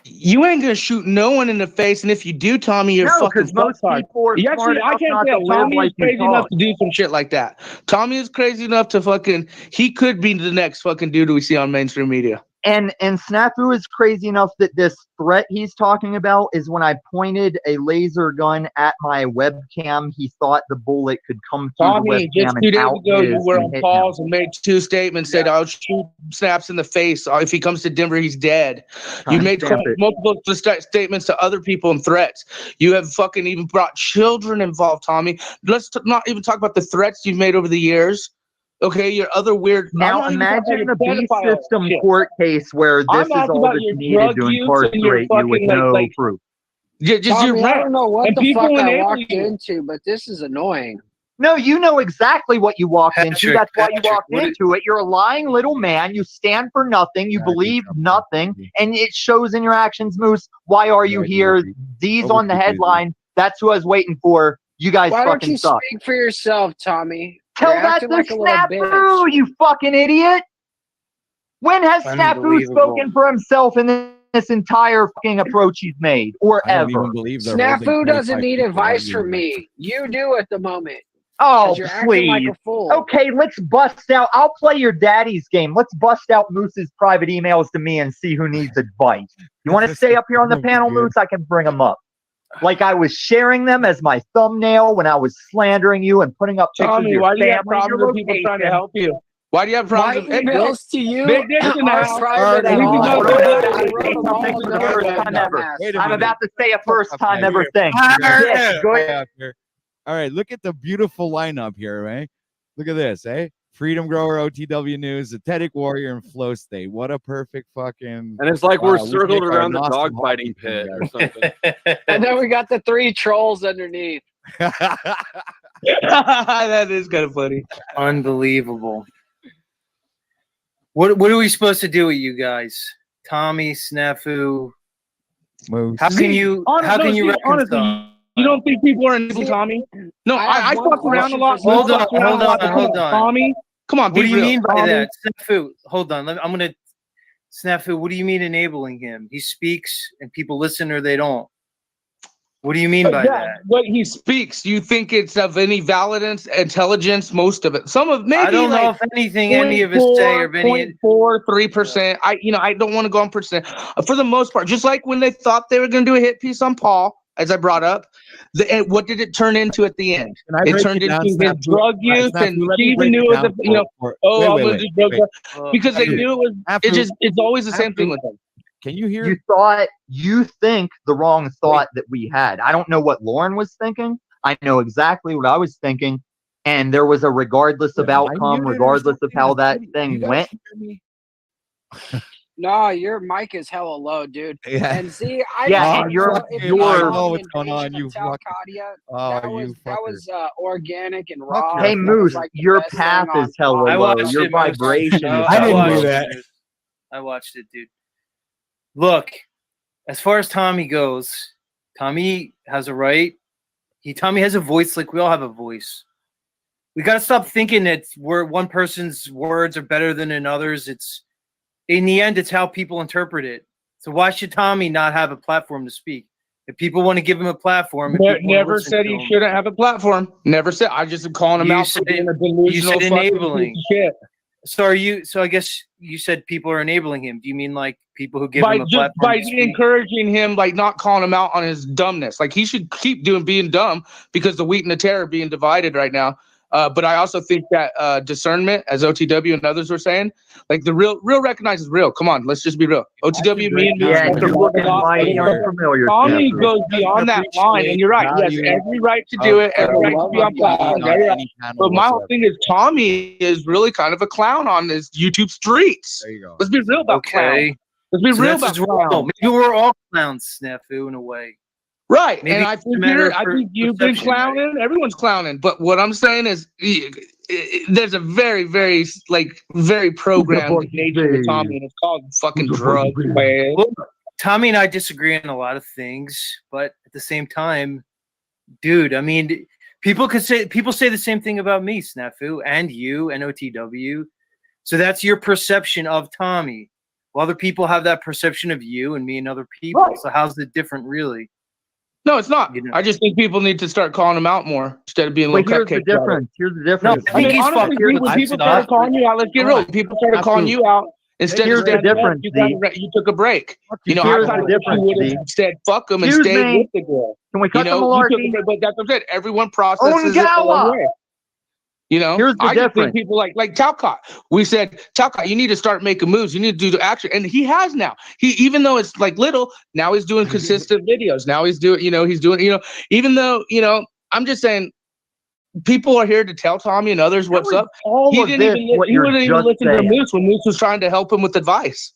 You ain't gonna shoot no one in the face, and if you do, Tommy, you're No, fucking because most fucktard. people are You smart actually, I enough can't not say to it. live Tommy like is you crazy enough talk. to do some shit like that. Tommy is crazy enough to fucking. He could be the next fucking dude we see on mainstream media. And Snafu is crazy enough that this threat he's talking about is when I pointed a laser gun at my webcam, he thought the bullet could come through Tommy, the just webcam 2 and days out ago, you his were and on hit him. pause and made 2 statements. Said, "I'll shoot Snaps in the face if he comes to Denver. He's dead." You made Timestamp it. multiple statements to other people and threats. You have fucking even brought children involved, Tommy. Let's not even talk about the threats you've made over the years. Okay, your other weird. Now imagine the beast system shit. court case where this I'm is asking all about that's your needed drug to use and your incarcerate you with fucking no proof. Just Tommy, your I rant. don't know what And the people fuck I enable walked you. into, but this is annoying. No, you know exactly what you walked into. Patrick, That's why you Patrick, walked what did- into it. You're a lying little man. You stand for nothing. You Yeah, I do believe something. nothing. And it shows in your actions, Moose. Why are you Yeah, I do here? agree. D's Over on the too busy. headline. That's who I was waiting for. You guys Why don't fucking you suck. speak for yourself, Tommy? Tell You're that acting to like a little Snafu, bitch. you fucking idiot. When has Snafu Unbelievable. spoken for himself in this entire fucking approach he's made? Or I don't ever? even believe they're holding Snafu doesn't 25 need people advice from arguing. me. You do at the moment. Oh, 'Cause you're acting like please. a fool. Okay, let's bust out. I'll play your daddy's game. Let's bust out Moose's private emails to me and see who needs advice. You want to stay up here on the panel, Good. Moose? I can bring them up. Like I was sharing them as my thumbnail when I was slandering you and putting up pictures of Tommy, your why do you have family, problems your with people trying to location. help you? Why do you have My problems with emails to you Big dicks in the are house. private at Leave all. me Hold alone. on. I Say wrote them something all for the down, first you time ever. dumbass. Wait a I'm minute. about to say a first time Okay. ever thing. Yeah, Yes, go way ahead. up here. All right, look at the beautiful lineup here, right? Look at this, eh? Freedom Grower, OTW News, Athletic Warrior, and Flow State. What a perfect fucking. And it's like we're Wow, we circled make our around the awesome dog fighting hockey team, pit or guys. something. And then we got the 3 trolls underneath. That is kind of funny. Unbelievable. What are we supposed to do with you guys? Tommy, Snafu. Moose. How can you Honestly, reconcile? you don't think people are enabled, Tommy? No, I have I one fuck around a question lot. for Hold You on, fuck around hold a lot, on, but hold come on. Tommy. Come on, What do be you real. mean by Tommy. that? Snafu, hold on. I'm going to. Snafu, what do you mean enabling him? He speaks and people listen or they don't. What do you mean by Yeah, that? what he speaks, do you think it's of any validance, intelligence? Most of it. Some of maybe I don't know like if anything any of us say or any. 0.3%. I don't want to go on percent. For the most part, just like when they thought they were going to do a hit piece on Paul, as I brought up, what did it turn into at the end? Can I It break turned it down, into his Snafu? drug All right, use, Snafu, and let she me even break knew it it was, down I'm going to do drugs because they Snafu, knew it was. Snafu, It's always the same Snafu, thing with them. Can you hear? You think the wrong thought that we had. I don't know what Lauren was thinking. I know exactly what I was thinking. And there was a regardless of Am I outcome, muted or regardless of something? how Is that you thing guys went. hear me? No, your mic is hella low, dude. Yeah. And see, I Yeah, don't and know you're if I you you're know saw what's the going on, invasion you of fucker. Talcadia. Oh, That you was fucker. organic and Fuck raw. your Hey That fucking- was Moose, like the your best path thing is on hella I low. watched Your it, Moose. vibration is I didn't hella do low. that. It. I watched it, dude. Look, as far as Tommy goes, Tommy has a right. Tommy has a voice like we all have a voice. We got to stop thinking that one person's words are better than another's. It's in the end, it's how people interpret it. So why should Tommy not have a platform to speak? If people want to give him a platform, if people wanna Never listen said to he him, shouldn't have a platform. Never said. I just am calling him You out for said- being a you delusional said fucking enabling. piece of shit. So I guess you said people are enabling him. Do you mean like people who give By him a platform? by to speak? encouraging him, like not calling him out on his dumbness. Like he should keep being dumb because the wheat and the tear are being divided right now. But I also think that discernment, as OTW and others were saying, like the real recognizes real. Come on, let's just be real. OTW, me and Yeah, Moose, you're looking mighty Here. unfamiliar, Tommy Snafu. goes beyond that line, and you're right. He has Appreciate every right to do of- it, every of right to be on being platforms. on Every right. any panel But my whole whatsoever. thing is Tommy is really kind of a clown on this YouTube streets. There you go. Let's be real about clowns. Okay. Let's be So real that's about as well. clowns. Maybe we're all clowns, Snafu, in a way. Right. Maybe And I it's think a matter I of think you've been perception, right? clowning. Everyone's clowning. But what I'm saying is there's a very, very, very programmed nature to Tommy, and it's called fucking drugs, man. Well, Tommy and I disagree on a lot of things, but at the same time, dude, I mean, people say the same thing about me, Snafu, and you, and OTW. So that's your perception of Tommy. Well, other people have that perception of you and me and other people. Right. So how's it different, really? No, it's not. You know. I just think people need to start calling him out more instead of being But little here's the cupcakes. about it. difference. Here's the difference. I think he's honestly, fucking when nuts. people started calling you out, let's get real. People started calling you out instead Here's of the standing up. difference, You took a break. You know, Here's I the thought you difference, would Z. have said fuck them and Excuse stayed me. with the girl. Can we You cut the know, you took a malarkey? break, but that's what I said. Everyone processes it their own Ongawa! way. You know, Here's the I just think difference. people like Talcott. We said, Talcott, you need to start making moves. You need to do the action. And he has now. He, even though it's like little, now he's doing consistent videos. Now he's doing, even though, I'm just saying, people are here to tell Tommy and others what's How is up. all He of didn't this even, what he you're wouldn't even just listen to saying? Moose when Moose was trying to help him with advice.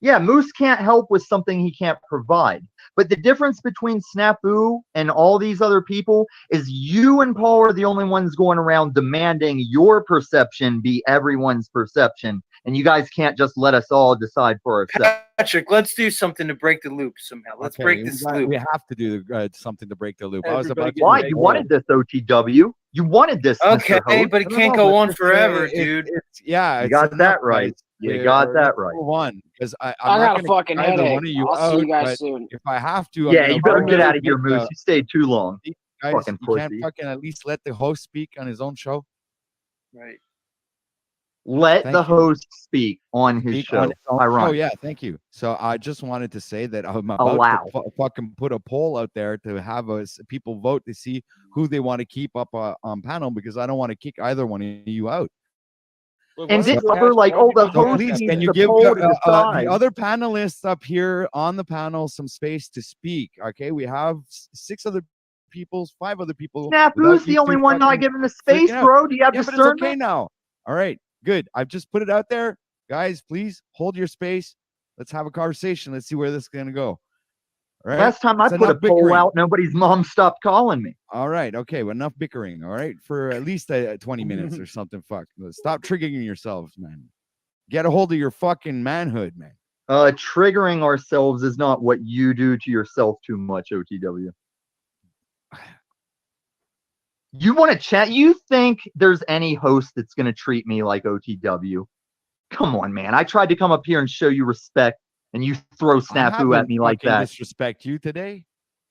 Yeah, Moose can't help with something he can't provide. But the difference between Snafu and all these other people is you and Paul are the only ones going around demanding your perception be everyone's perception. And you guys can't just let us all decide for ourselves. Patrick, let's do something to break the loop somehow. Let's break this loop. We have to do something to break the loop. I was about to Why? You wanted this, OTW. You wanted this, Okay, Mr. Host. but it No, can't no, go but on it's, forever, it's- dude. Yeah, You it's got enough, that right. guys. You got that Let's right. move on, because I'm I not got a gonna fucking kick either headache. one of you I'll see you out, guys but soon. if I have to, Yeah, you better get out of here, make Moose. You stayed too long. guys, Fucking you can't pussy. fucking at least let the host speak on his own show. Right. Let Thank the you. host speak on his Speak show. on his own- Ironic. Oh yeah, thank you. So I just wanted to say that I'm about Allow. to fucking put a poll out there to have people vote to see who they want to keep up on panel, because I don't want to kick either one of you out. And this cover like, oh, the So host please, needs can you the give poll to the decide. other panelists up here on the panel some space to speak? Okay, we have 5 other people. Snafu's without the you only two one not fucking giving the space, freaking out. bro. Do you have Yeah, but it's discernment? okay now. All right, good. I've just put it out there, guys. Please hold your space. Let's have a conversation. Let's see where this is gonna go. All right. Last time I It's put a enough poll bickering. out, nobody's mom stopped calling me. All right. Okay. Well, enough bickering. All right. For at least 20 minutes or something. Fuck. Stop triggering yourselves, man. Get a hold of your fucking manhood, man. Triggering ourselves is not what you do to yourself too much, OTW. You want to chat? You think there's any host that's going to treat me like OTW? Come on, man. I tried to come up here and show you respect, and you throw I Snafu at me like fucking that. disrespect you today.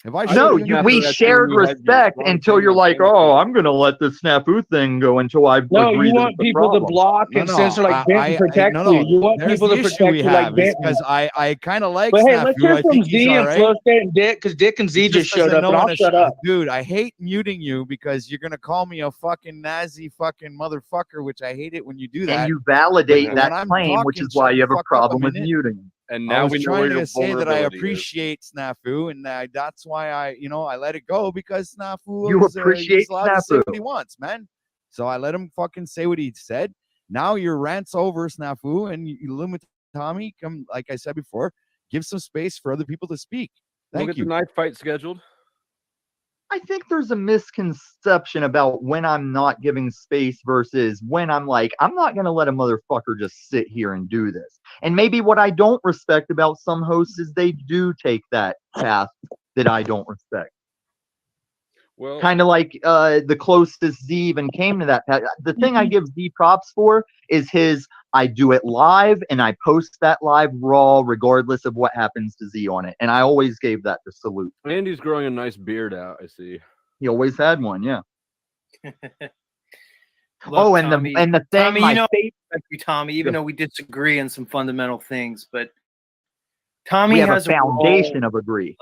Have I No, showed you we that shared you had respect your until you're like, oh, I'm going to let the Snafu thing go until I No, agree you that want it's a people to problem. block and censor like Benton protect you. You want There's people the to issue protect we you like have is Benton. because I kind of like But hey, Snafu. let's hear I from think he's Z all and right. Flow State and Dick, because Dick and Z He just showed doesn't up, know and I'll when to shut up. Dude, I hate muting you because you're gonna call me a fucking Nazi fucking motherfucker, which I hate it when you do that. And you validate But that when I'm claim, which talking, is why shut you have the a fuck up problem a with minute. muting. And I now was we know trying where your to say that I vulnerability is. appreciate Snafu, and that's why I let it go, because Snafu You is, appreciate he's allowed to say Snafu. what he wants, man. So I let him fucking say what he said. Now your rant's over, Snafu, and you limited Tommy, come, like I said before, give some space for other people to speak. We'll Thank get you. the knife fight scheduled. I think there's a misconception about when I'm not giving space versus when I'm like, I'm not going to let a motherfucker just sit here and do this. And maybe what I don't respect about some hosts is they do take that path that I don't respect. Well, Kind of like the closest Z even came to that path. The thing I give Z props for is I do it live and I post that live raw regardless of what happens to Z on it. And I always gave that the salute. Andy's growing a nice beard out, I see. He always had one, yeah. Look, and Tommy, the thing, Tommy, my you know, favorite, respect you, Tommy, even though we disagree on some fundamental things, but we Tommy have a has foundation role. of agree.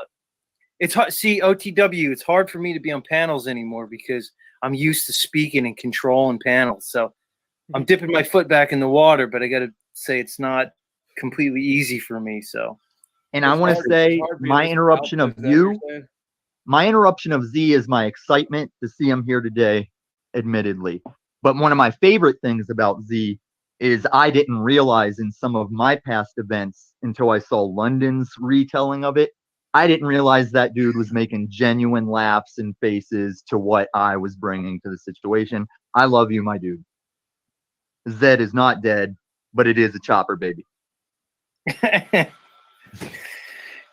It's hard. See, OTW, it's hard for me to be on panels anymore because I'm used to speaking and controlling panels. So I'm dipping my foot back in the water, but I got to say it's not completely easy for me. So, And I want to say my interruption of you, my interruption of Z is my excitement to see him here today, admittedly. But one of my favorite things about Z is I didn't realize in some of my past events until I saw London's retelling of it. I didn't realize that dude was making genuine laughs and faces to what I was bringing to the situation. I love you, my dude. Zed is not dead, but it is a chopper, baby.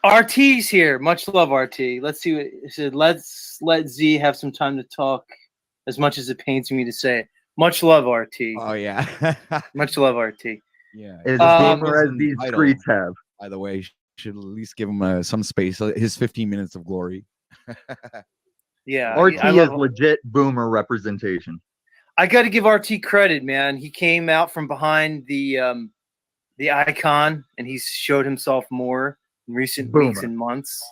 RT's here. Much love, RT. Let's see what it said. Let's let Z have some time to talk, as much as it pains me to say it. Much love, RT. Oh yeah. Much love, RT. Yeah. As gamer as these Vital, streets have. By the way, should at least give him some space. His 15 minutes of glory. Yeah. RT I is love, legit boomer representation. I got to give RT credit, man. He came out from behind the icon and he showed himself more in recent weeks and months,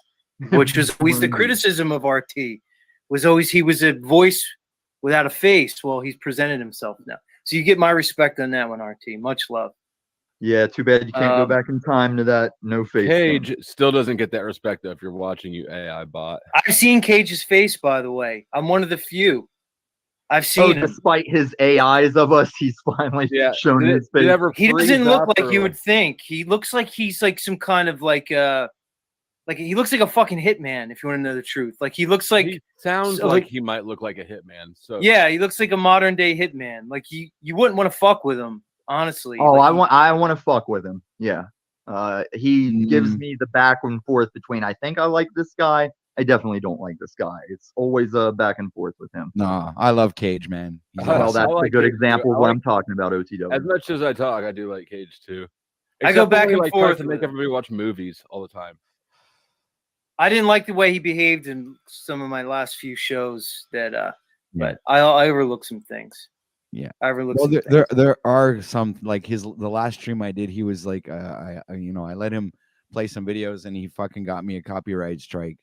which was always the criticism of RT. Was always he was a voice without a face. Well, he's presented himself now. So you get my respect on that one, RT. Much love. Yeah, too bad you can't go back in time to that no face. Cage still doesn't get that respect though if you're watching, you AI bot. I've seen Cage's face, by the way. I'm one of the few. I've seen him. Despite his AIs of us, he's finally shown his face. He doesn't look like you would think. He looks like he's like some kind of like he looks like a fucking hitman, if you want to know the truth. Like he looks like he sounds like he might look like a hitman. So yeah, he looks like a modern day hitman. Like you wouldn't want to fuck with him, honestly. Oh, like I want to fuck with him. Yeah. He gives me the back and forth between I think I like this guy. I definitely don't like this guy. It's always a back and forth with him. No, I love Cage, man. Well, that's a good example of what I'm talking about, OTW. As much as I talk, I do like Cage too. I go back and like, forth to make everybody watch movies all the time. I didn't like the way he behaved in some of my last few shows. But I overlooked some things. Yeah, I overlooked. Well, some there are some like the last stream I did. He was like, I let him play some videos and he fucking got me a copyright strike.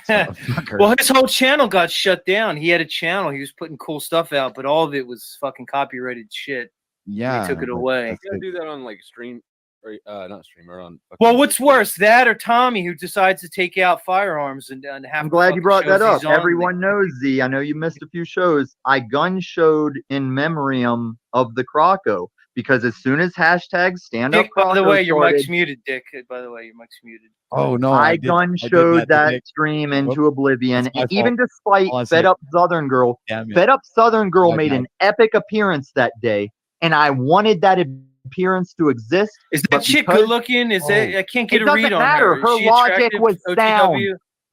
Well, his whole channel got shut down. He had a channel. He was putting cool stuff out, but all of it was fucking copyrighted shit. Yeah, they took it away. You gotta do that on like stream, or not stream, or on. Well, what's worse, that or Tommy who decides to take out firearms and have? I'm glad you brought that up. Everyone knows Z. I know you missed a few shows. I gun showed in memoriam of the Croco because as soon as hashtag stand up, by the way, your mic's muted, Dick. By the way, your mic's muted. Oh no, I gun showed that stream into oblivion, and even despite Fed Up Southern Girl, Fed Up Southern Girl made an epic appearance that day, and I wanted that appearance to exist. Is that chick good looking? Is it? I can't get a read on her. her. Her logic was sound.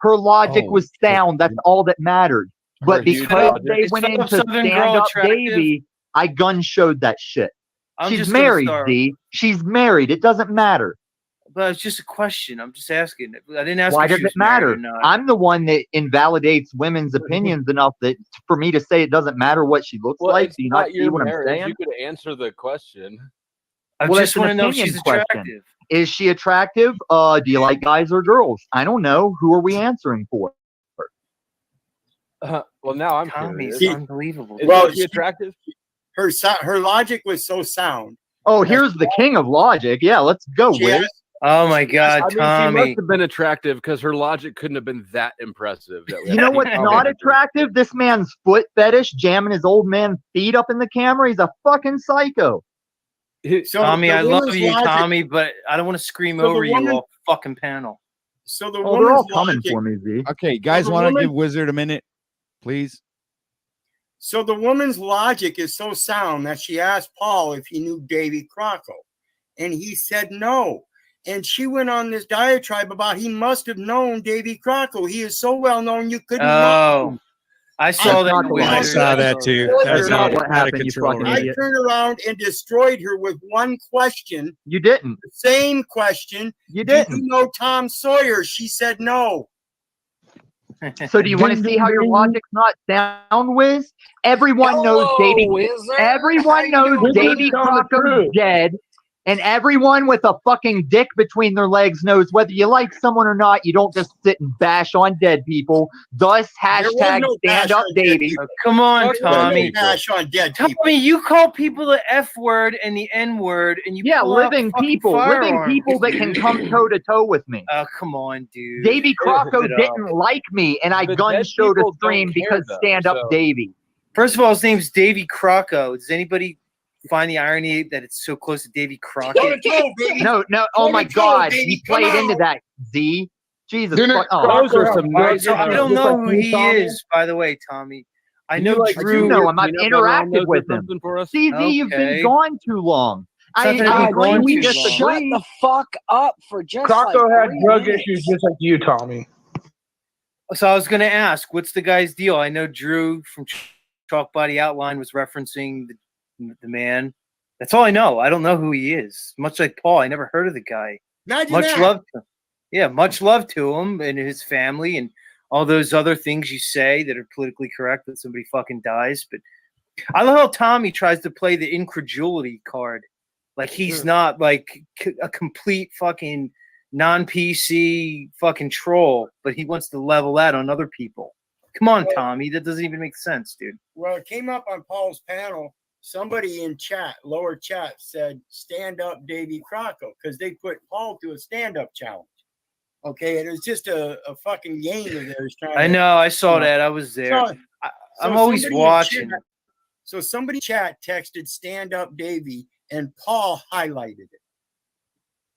Her logic was sound. That's all that mattered. But because they went into stand up Davey, I gun showed that shit. She's married, Z. She's married. It doesn't matter. But it's just a question. I'm just asking. I didn't ask. Why does it matter? I'm the one that invalidates women's opinions enough that for me to say it doesn't matter what she looks like. Do you not see what I'm saying? You could answer the question. I just want to know if she's attractive. Is she attractive? Do you like guys or girls? I don't know. Who are we answering for? Well, now I'm Tommy's curious. unbelievable. Well, Is she attractive? Her logic was so sound. Oh, here's the king of logic. Yeah, let's go, Wiz. Oh my God, I mean, Tommy! she must have been attractive because her logic couldn't have been that impressive. You know what's not attractive? This man's foot fetish, jamming his old man feet up in the camera. He's a fucking psycho. So Tommy, the I love woman's you, logic- Tommy, but I don't want to scream So the over you woman- all fucking panel. So the Oh, they're all woman's coming logic. for me, Z. Okay, guys, the want to woman- give Wizard a minute, please? So the woman's logic is so sound that she asked Paul if he knew Davy Crocco, and he said no. And she went on this diatribe about he must have known Davy Crocco. He is so well known you couldn't know. Oh, I saw That's not that. the Wizard. line. I saw that too. That's not what out of happened, you control, fucking right? I idiot. turned around and destroyed her with one question, You didn't. the same question. You Do you didn't. know Tom Sawyer? She said no. So do you want to see how your logic's not sound, Wiz? Everyone knows Davy. Everyone knows Davy Crocco's dead, and everyone with a fucking dick between their legs knows whether you like someone or not. You don't just sit and bash on dead people. Thus, hashtag no bash stand up on dead Davy. people. Come on, There was no Tommy. bash on dead people. Tommy, you call people the F word and the N word, and you Yeah, pull out living fucking people firearms, that can dude. come toe to toe with me. Oh, come on, dude. Davy Crocco Give it up. didn't like me, and I The gun dead showed a people don't stream care, because though, stand up so- Davy. First of all, his name's Davy Crocco. Does anybody find the irony that it's so close to Davy Crockett? No, oh my Toe-to-toe, God, baby, he come played into on. that, Z. Jesus Didn't fuck. Oh, Those are some All right, nuts. so I don't Just know like who you, he Tommy? is, by the way, Tommy. I Can know you, like, I Drew. do know him. I've peanut butter on interacted those or with him. something for us? CZ, you've been Okay. gone too long. It's not that I've I been gone we too long. Shut disagree. the fuck up for just Crocco like had 3 drug minutes. issues just like you, Tommy. So I was going to ask, what's the guy's deal? I know Drew from Chalk Body Outline was referencing the man. That's all I know. I don't know who he is. Much like Paul, I never heard of the guy. Imagine Much that. love to him. Yeah, much love to him and his family and all those other things you say that are politically correct that somebody fucking dies. But I love how Tommy tries to play the incredulity card. Like he's not like a complete fucking non-PC fucking troll, but he wants to level that on other people. Come on, Tommy. That doesn't even make sense, dude. Well, it came up on Paul's panel. Somebody in chat, lower chat, said stand up Davy Crocco because they put Paul to a stand-up challenge. Okay, and it was just a fucking game of theirs trying I to- know. I saw that. I was there. So- I'm so always somebody in watching. chat- So somebody chat texted stand up Davy and Paul highlighted it.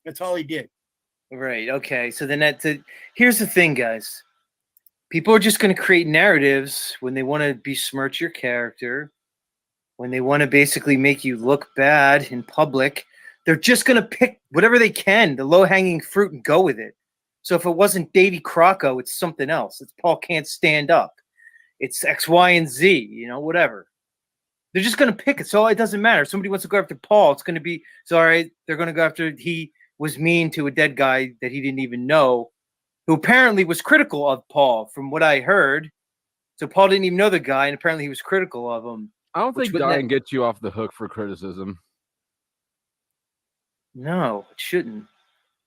That's all he did. Right. Okay. So then here's the thing, guys. People are just going to create narratives when they want to besmirch your character, when they want to basically make you look bad in public. They're just going to pick whatever they can, the low-hanging fruit, and go with it. So if it wasn't Davy Crocco, it's something else. It's Paul can't stand up. It's X, Y, and Z, whatever. They're just going to pick it. So it doesn't matter. If somebody wants to go after Paul, it's going to be, all right, they're going to go after he was mean to a dead guy that he didn't even know, who apparently was critical of Paul, from what I heard. So Paul didn't even know the guy, and apparently he was critical of him. I don't think dying gets you off the hook for criticism. No, it shouldn't.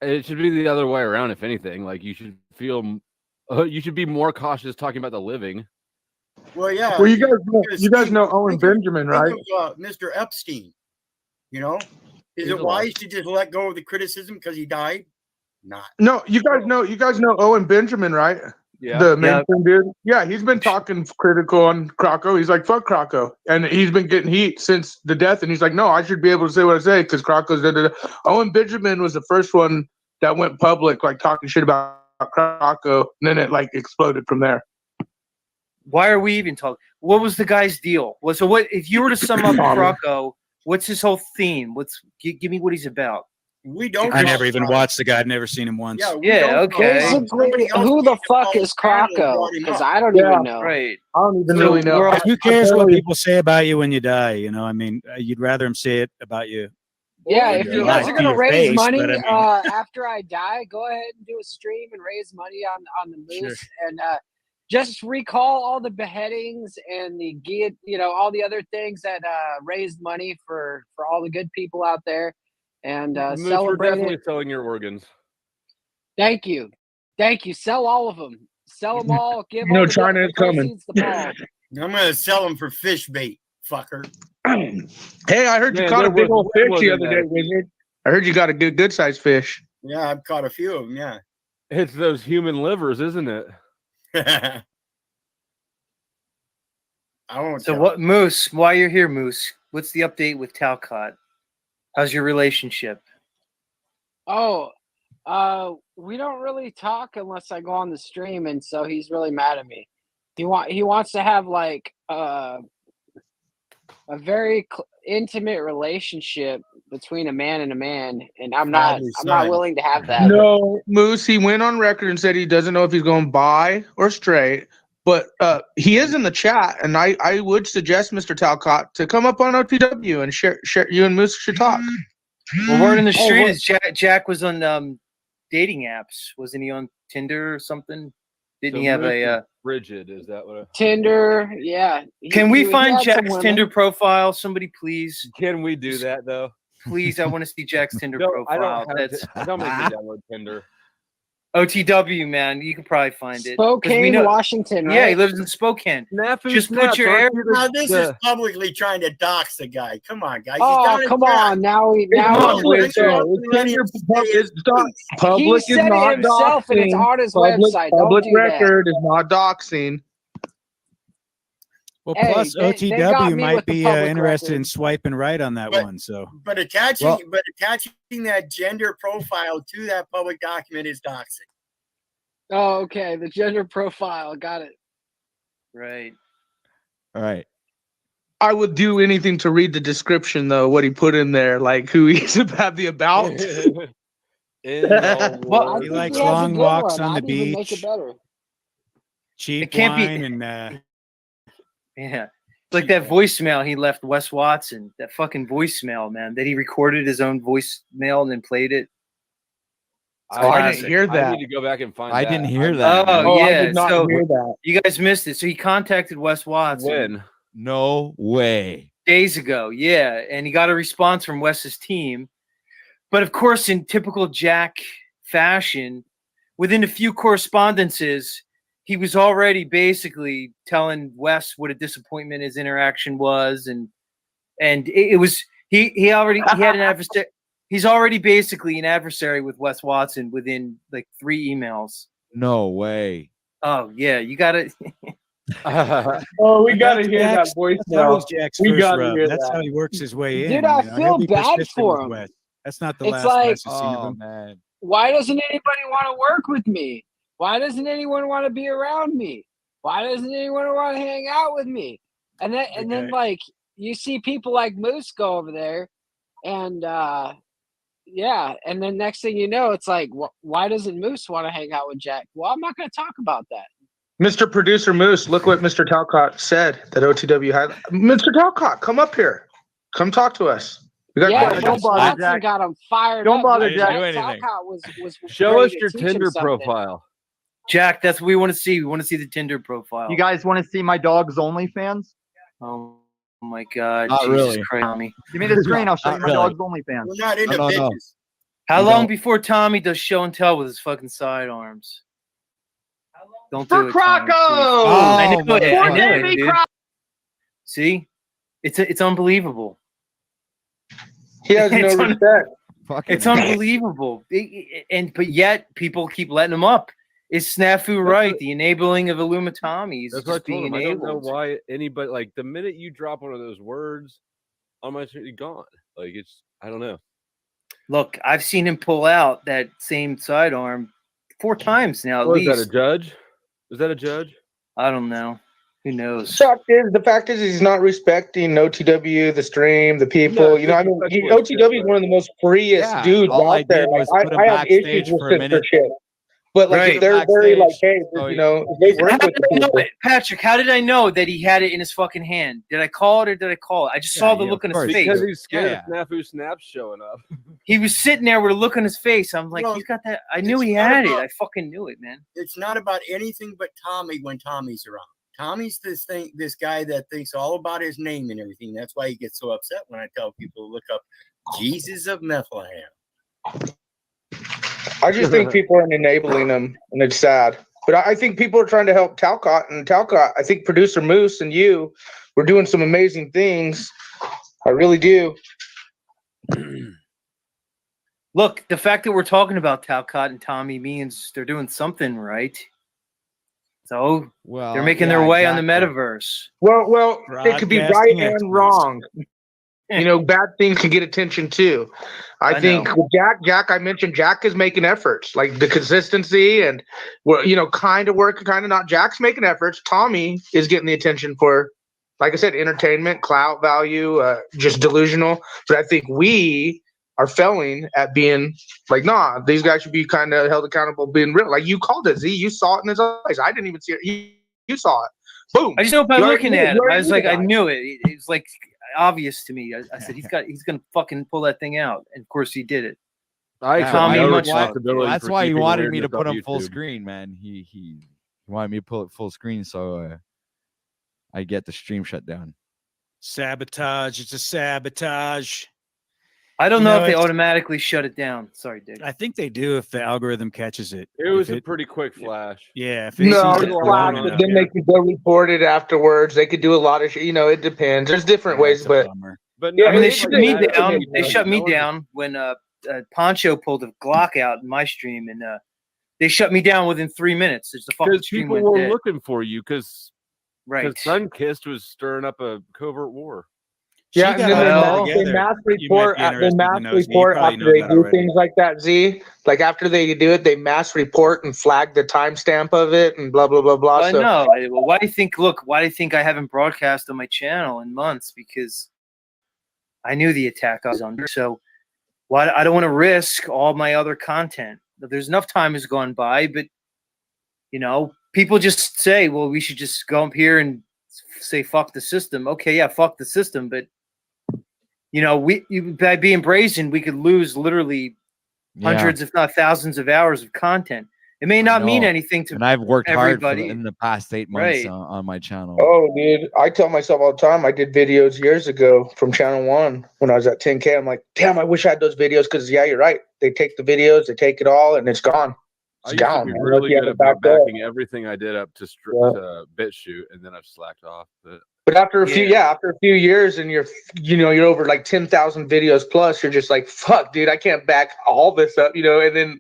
It should be the other way around, if anything. Like, you should feel, you should be more cautious talking about the living. Well, yeah. Well, you guys know Owen Benjamin, right? Think of, Mr. Epstein. Is He's it alive. wise to just let go of the criticism because he died? Not. No, you guys know Owen Benjamin, right? Yeah. The mainstream dude. Yeah, he's been talking critical on Crocco. He's like, fuck Crocco. And he's been getting heat since the death. And he's like, no, I should be able to say what I say because Crocco's da. Owen Benjamin was the first one that went public, like talking shit about Crocco. And then it like exploded from there. Why are we even talking? What was the guy's deal? So what if you were to sum up Crocco? What's his whole theme? Give me what he's about. We don't. I never even watched the guy. I've never seen him once. Yeah. Okay. Basically, who the fuck is Crocco? Because I don't even know. Right. I don't even really know. Who cares what people say about you when you die? I mean, you'd rather them say it about you. Yeah, in if your you guys life, are to gonna your raise face, money but I mean- after I die, go ahead and do a stream and raise money on the moose and just recall all the beheadings and the all the other things that raised money for all the good people out there and Moose, we're celebrate definitely it. selling your organs. Thank you. Sell all of them. Sell them all. Give No, all China the is coming. proceeds to Paul. I'm gonna sell them for fish bait, fucker. Hey, I heard you Man, caught a there big was- old there fish the wasn't other day, that. Wizard. I heard you got a good sized fish. Yeah, I've caught a few of them. Yeah. It's those human livers, isn't it? I won't. So what, Moose? Why you're here, Moose? What's the update with Talcott? How's your relationship? Oh, we don't really talk unless I go on the stream, and so he's really mad at me. He wants to have like a very intimate relationship between a man and a man, and I'm not willing to have that. No, Moose, he went on record and said he doesn't know if he's going bi or straight, but he is in the chat, and I would suggest Mr. Talcott to come up on OTW and share you and Moose should talk. Well, word in the street is Jack was on dating apps. Wasn't he on Tinder or something? Didn't he have a Bridget? Is that what? Tinder? Yeah. Can we find Jack's Tinder profile? Somebody, please. Can we do that though? Please, I want to see Jack's Tinder No, profile. I don't make me download Tinder. OTW, man, you can probably find it. Spokane, Washington, right? Yeah, he lives in Spokane. Just put your air. Now this is publicly trying to dox the guy. Come on, guys. Oh, come on! Now He said it himself, and it's on his website. Public Don't do record is not doxing. Well, Hey, plus they got OTW me might with the be public interested record. in swiping right on that one. So, But attaching that gender profile to that public document is doxing. Oh, okay. The gender profile. Got it. Right. All right. I would do anything to read the description, though, what he put in there, like who he's about the about. Well, he likes long walks on the beach, Make it better. cheap can't be- wine, and Yeah. Like that voicemail he left Wes Watson, that fucking voicemail, man, that he recorded his own voicemail and then played it. I didn't hear that. I need to go back and find I that. didn't hear that. Oh, I yeah. did not So hear that. you guys missed it. So he contacted Wes Watson When? No way. days ago. Yeah. And he got a response from Wes's team. But of course, in typical Jack fashion, within a few correspondences, he was already basically telling Wes what a disappointment his interaction was, and it was he had an adversary. He's already basically an adversary with Wes Watson within like 3 emails. No way. Oh yeah, you got it. Oh, we got to hear that That's voicemail. always Jack's We first got to rub. hear That's that. how he works his way in. Dude, I He'll feel be bad persistent for with him. Wes. That's not the It's last like- message seen of Oh him. man. Why doesn't anybody want to work with me? Why doesn't anyone want to be around me? Why doesn't anyone want to hang out with me? And then like you see people like Moose go over there, and yeah, and then next thing you know, it's like, why doesn't Moose want to hang out with Jack? Well, I'm not going to talk about that. Mr. Producer Moose, look what Mr. Talcott said that OTW had. Mr. Talcott, come up here. Come talk to us. We got Yeah, questions. Wes Watson got him fired. Don't up. bother, Dude, Jack. Talcott was Show ready us to your teach him Tinder something. profile. Jack, that's what we want to see. We want to see the Tinder profile. You guys want to see my dog's OnlyFans? Oh my God, Not Jesus really. Christ, Tommy. Give me the screen. I'll show you Not my really. dog's OnlyFans. We're not into No. bitches. How You long don't. before Tommy does show and tell with his fucking sidearms? Don't For do it, Tommy, please. Croco! I knew it. For I knew it, Davey dude. Croco! See, it's unbelievable. He has no It's un- respect. Fucking It's unbelievable, but yet people keep letting him up. Is Snafu right? The enabling of Illumitomi is That's what I just being told him. I don't know enabled. why anybody, like, the minute you drop one of those words on my street, you're gone. Like, it's, I don't know. Look, I've seen him pull out that same sidearm 4 times now. At What, is least that a judge? Is that a judge? I don't know. Who knows? The fact is he's not respecting OTW, the stream, the people. Yeah, I mean, disrespectful OTW is one of the most freest Yeah, dudes all I out there. did was Like, put him I have backstage issues with for a minute. censorship. But like, Right. if they're very like, hey, Oh, if they How work with did I know people. it? Patrick, how did I know that he had it in his fucking hand? Did I call it or did I call it? I just saw the yeah, look of on his course. face. Because he's scared Yeah. of Snafu Snaps showing up. He was sitting there with a look on his face. I'm like, Well, he's got that. I knew it's he not had it. about- I fucking knew it, man. It's not about anything but Tommy when Tommy's around. Tommy's this guy that thinks all about his name and everything. That's why he gets so upset when I tell people to look up Jesus of Bethlehem. I just think people are enabling him, and it's sad. But I think people are trying to help Talcott, and Talcott, I think producer Moose and you were doing some amazing things. I really do. Look, the fact that we're talking about Talcott and Tommy means they're doing something right. So Well, they're making yeah, their way on the exactly. metaverse. Well, it could be right Broadcasting and experts. wrong. Bad things can get attention too. I think know. with Jack, I mentioned Jack is making efforts, like the consistency and kind of working, kind of not. Jack's making efforts. Tommy is getting the attention for, like I said, entertainment, clout value, just delusional. But I think we are failing at being like, nah, these guys should be kind of held accountable, being real. Like you called it, Z. You saw it in his eyes. I didn't even see it. You saw it. Boom. I just know by You already looking knew- at you him, I already was knew like, the I guy. knew it. It was like obvious to me. I said he's gonna fucking pull that thing out, and of course he did it. I Yeah, accept Tommy no much- responsibility. That's for why he keeping wanted me to weirdness put off him full YouTube. screen, man. He wanted me to pull it full screen so I get the stream shut down. Sabotage. It's a sabotage. I don't You know know, if they it's- automatically shut it down. Sorry, Dick. I think they do if the algorithm catches it. It was If a pretty quick flash. Yeah. If it No, sees it's it flash, long but enough, then they could go report it afterwards. They could do a lot of shit. It depends. There's different ways, it's a but bummer. But Yeah, I mean, they it's shut a- me it's a down. big They deal. shut me No one- down when Poncho pulled a Glock out in my stream, and they shut me down within 3 minutes. There's the fucking Because stream people went were dead. looking for you because Right. Sunkissed was stirring up a covert war. Yeah, She and got then all they that mass, together. they mass You might report. be They interested mass to know, Z. You report probably after know they that do already. things like that. Z, like after they do it, they mass report and flag the timestamp of it and blah blah blah blah. I So know. Well, why do you think? Look, why do you think I haven't broadcast on my channel in months? Because I knew the attack I was under. So why? I don't want to risk all my other content. There's enough time has gone by, but people just say, well, we should just go up here and say fuck the system. Okay, yeah, fuck the system, but by being brazen, we could lose literally hundreds, if not thousands, of hours of content. It may not mean know. anything to And I've worked hard everybody. in the past 8 months Right. on my channel. Oh, dude, I tell myself all the time. I did videos years ago from Channel One when I was at 10K. I'm like, damn, I wish I had those videos because, yeah, you're right. They take the videos, they take it all, and it's gone. I It's used to gone. be man. really You have good it back about up. backing everything I did up to Yeah. to BitChute, and then I've slacked off. But after a few years, and you're over like 10,000 videos plus, you're just like, fuck, dude, I can't back all this up, and then,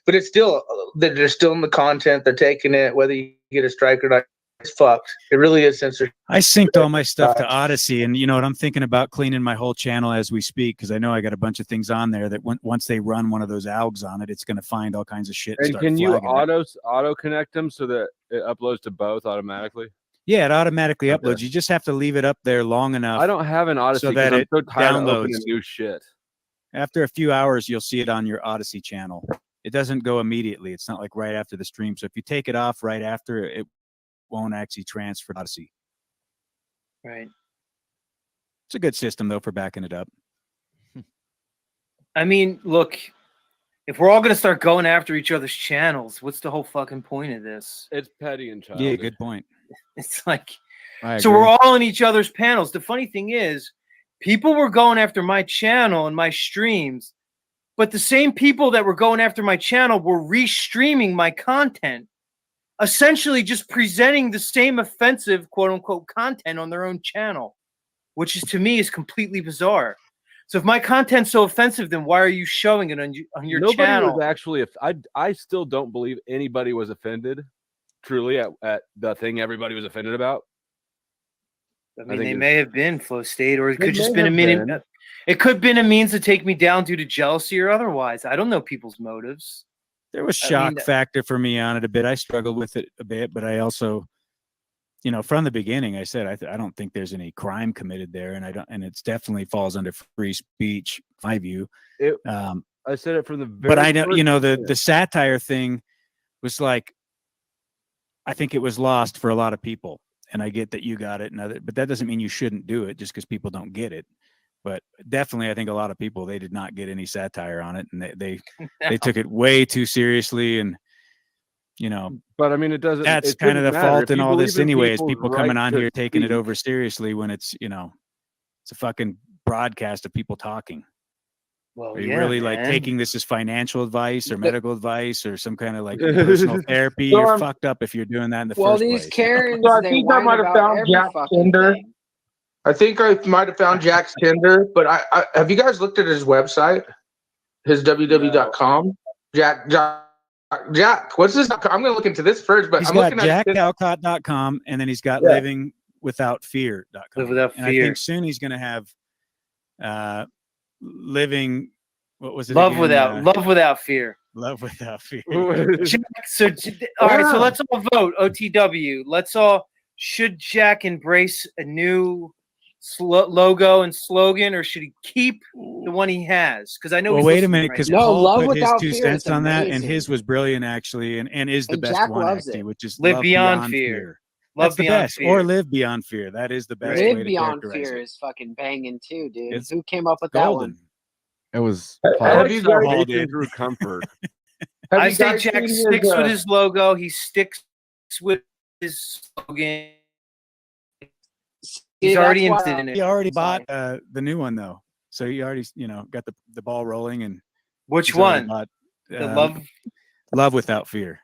but it's still, they're still in the content, they're taking it, whether you get a strike or not, it's fucked. It really is censorship. I synced all my stuff to Odyssey, and you know what? I'm thinking about cleaning my whole channel as we speak because I know I got a bunch of things on there that once they run one of those algs on it, it's going to find all kinds of shit. And start can you flagging it. auto connect them so that it uploads to both automatically? Yeah, it automatically Okay. uploads. You just have to leave it up there long enough. I don't have an Odyssey so that because I'm it so tired of downloads. opening new shit. After a few hours, you'll see it on your Odyssey channel. It doesn't go immediately. It's not like right after the stream. So if you take it off right after, it won't actually transfer to Odyssey. Right. It's a good system though for backing it up. I mean, look, if we're all going to start going after each other's channels, what's the whole fucking point of this? It's petty and childish. Yeah, good point. It's like, I so agree. we're all in each other's panels. The funny thing is, people were going after my channel and my streams, but the same people that were going after my channel were restreaming my content, essentially just presenting the same offensive quote unquote content on their own channel, which is to me is completely bizarre. So if my content's so offensive, then why are you showing it on your Nobody channel? was actually. I still don't believe anybody was offended, truly, at the thing everybody was offended about. I mean, think they it's- may have been flow state, or it They could just may been a have mean. been. It could have been a means to take me down due to jealousy or otherwise. I don't know people's motives. There was I shock mean, factor for me on it a bit. I struggled with it a bit, but I also, from the beginning, I said I don't think there's any crime committed there, and it's definitely falls under free speech, in my view. I said it from the very. But I know, first the satire thing was like, I think it was lost for a lot of people, and I get that you got it, but that doesn't mean you shouldn't do it just because people don't get it. But definitely, I think a lot of people, they did not get any satire on it, and they took it way too seriously, and But I mean, it doesn't. that's it kind of the shouldn't matter. fault If in you all this believe in anyway, is people's people right coming on to here taking it speak- over seriously when it's it's a fucking broadcast of people talking. Well, Are you yeah, really like man. taking this as financial advice or medical advice or some kind of like personal therapy? You're Storm. fucked up if you're doing that in the Well, first these place. Karens, So I they think I whine might have about found every Jack's fucking Tinder. thing. I think I might have found Jack's Tinder, but I have you guys looked at his website? His www.com? Jack, what's this? I'm going to look into this first, but He's I'm got looking at jackcalcott.com and then he's got Yeah. livingwithoutfear.com. Live Without And I Fear. think soon he's going to have living. What was it? Love again? without fear. Love without fear. Jack, all right, so let's all vote. OTW. Should Jack embrace a new logo and slogan, or should he keep the one he has? Because I know. Well, he's wait a listening minute, right because now. Paul Love put his Without 2 Fear cents is on that, and amazing. his was brilliant actually, and is the And best Jack one loves actually, it. which is Live love beyond beyond fear. fear. Love That's the beyond best, fear. or live beyond fear. That is the best way Live to Beyond characterize Fear it. is fucking banging too, dude. It's Who came up with that golden. one? It was I Paul. like you guys- salvation did. through comfort. Have I you say guys Jack seen sticks his, with his logo. He sticks with his slogan. He's See, already that's why- interested in it. He already Sorry. bought the new one though, so he already got the ball rolling. And Which he's already one? bought, The love. Love without fear.